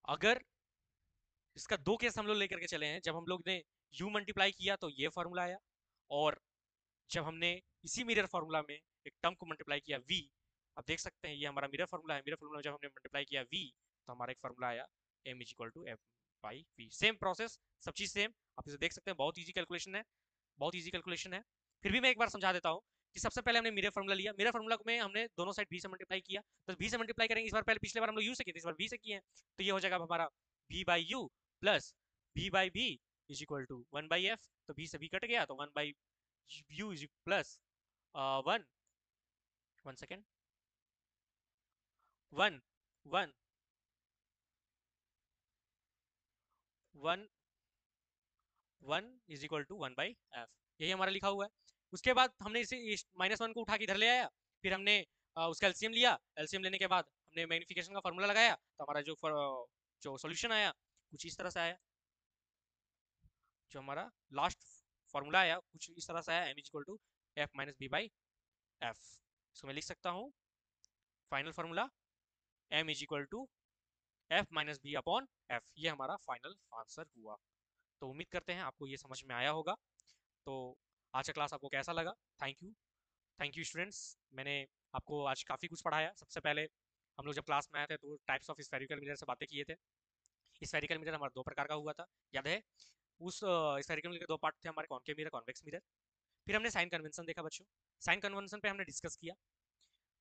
अगर इसका दो केस हम लोग लेकर के चले हैं, जब हम लोग ने u मल्टीप्लाई किया तो ये फॉर्मूला आया, और जब हमने इसी मिरर फार्मूला में एक टर्म को मल्टीप्लाई किया v, आप देख सकते हैं ये हमारा मिरर फार्मूला है, मिरर फार्मूला में जब हमने मल्टीप्लाई किया v तो हमारा एक फार्मूला आया m is equal to f by v। Same process, सब चीज सेम, आप इसे देख सकते हैं, बहुत इजी कैलकुलेशन है, बहुत इजी कैलकुलेशन है। फिर भी मैं एक बार समझा देता हूँ कि सबसे पहले हमने मिरर फार्मूला लिया, मिरर फार्मूला में हमने दोनों साइड v से मल्टीप्लाई किया, तो v से मल्टीप्लाई करेंगे, इस बार पहले पिछले बार हम लोग u से किए थे, इस बार v से किए हैं, तो ये हो जाएगा हमारा v by U plus v by v is equal to 1 by f। तो v से v कट गया तो 1 by u is plus 1 second 1 1 1 1 is equal to 1 by F, यही हमारा लिखा हुआ है। उसके बाद हमने इसे माइनस 1 को उठा के इधर ले आया, फिर हमने उसका एलसीएम लिया, एलसीएम लेने के बाद हमने मैग्निफिकेशन का फॉर्मूला लगाया, तो हमारा जो सॉल्यूशन आया कुछ इस तरह से आया, जो हमारा लास्ट फॉर्मूला आया कुछ इस तरह से आया, m is equal to F minus B by F. इसको मैं लिख सकता हूँ final formula m is equal to F minus B upon F, ये हमारा फाइनल आंसर हुआ। तो उम्मीद करते हैं आपको ये समझ में आया होगा। तो आज का क्लास आपको कैसा लगा? Thank you students. मैंने आपको आज काफ़ी कुछ पढ़ाया। सबसे पहले हम लोग जब क्लास में आए थे तो टाइप्स ऑफ स्फेरिकल मिरर से बातें किए थे। स्फेरिकल मिरर हमारा दो प्रकार का हुआ था, याद है? उस स्फेरिकल मिरर के दो पार्ट थे हमारे, कॉनकेव मिरर, कॉन्वेक्स मिरर। फिर हमने साइन कन्वेंशन देखा बच्चों, साइन कन्वेंशन पे हमने डिस्कस किया,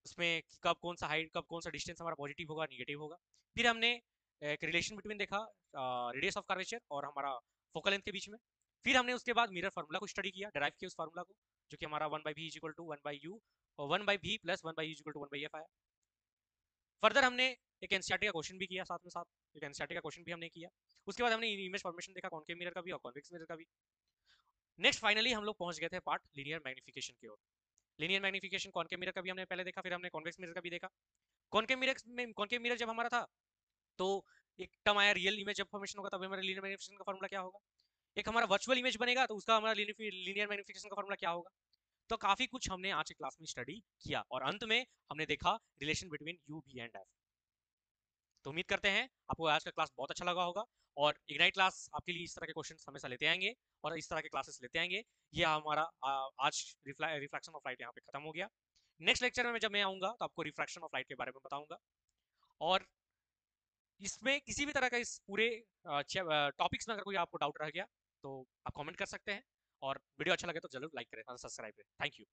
उसमें कब कौन सा हाइट, कब कौन सा डिस्टेंस हमारा पॉजिटिव होगा, निगेटिव होगा। फिर हमने एक रिलेशन बिटवीन देखा रेडियस ऑफ कर्वेचर और हमारा फोकल लेंथ के बीच में। फिर हमने उसके बाद मिरर फार्मूला को स्टडी किया, डिराइव किया उस फार्मूला को, जो कि हमारा 1 by v is equal to 1 by U और 1 by v plus 1 by U is equal to 1 by F आया। फर्दर हमने एक एनसीईआरटी का क्वेश्चन भी किया, साथ में साथ एक एनसीईआरटी का क्वेश्चन भी हमने किया। उसके बाद हमने इमेज फॉर्मेशन देखा, कॉनकेव मिरर का भी और कॉन्वेक्स मिरर का भी। नेक्स्ट फाइनली हम लोग पहुंच गए थे पार्ट लीनियर मैग्निफिकेशन की ओर। लीनियर मैग्निफिकेशन कॉनकेव मिरर का भी हमने पहले देखा, फिर हमने कॉन्वेक्स मिरर का भी देखा। कॉनकेव मिरर जब हमारा था तो एक टर्म आया रियल इमेज जब फॉर्मेशन होगा, तब हमारा लीनियर मैग्निफिकेशन का फॉर्मूला क्या होगा। एक हमारा वर्चुअल इमेज बनेगा तो उसका हमारा लीनियर मैग्निफिकेशन का फॉर्मूला क्या होगा। तो काफी कुछ हमने आज की क्लास में स्टडी किया और अंत में हमने देखा relation between U V and F. तो उम्मीद करते हैं आपको आज का क्लास बहुत अच्छा लगा होगा, और इग्नाइट क्लास आपके लिए इस तरह के क्वेश्चन हमेशा लेते आएंगे और इस तरह के क्लासेस लेते आएंगे। ये हमारा आज रिफ्लेक्शन ऑफ लाइट यहाँ पे खत्म हो गया। नेक्स्ट लेक्चर में जब मैं आऊँगा तो आपको रिफ्रैक्शन ऑफ लाइट के बारे में बताऊंगा, और इसमें किसी भी तरह का इस पूरे टॉपिक्स में अगर कोई आपको डाउट रह गया तो आप कमेंट कर सकते हैं, और वीडियो अच्छा लगे तो जरूर लाइक करें और सब्सक्राइब करें। Thank you.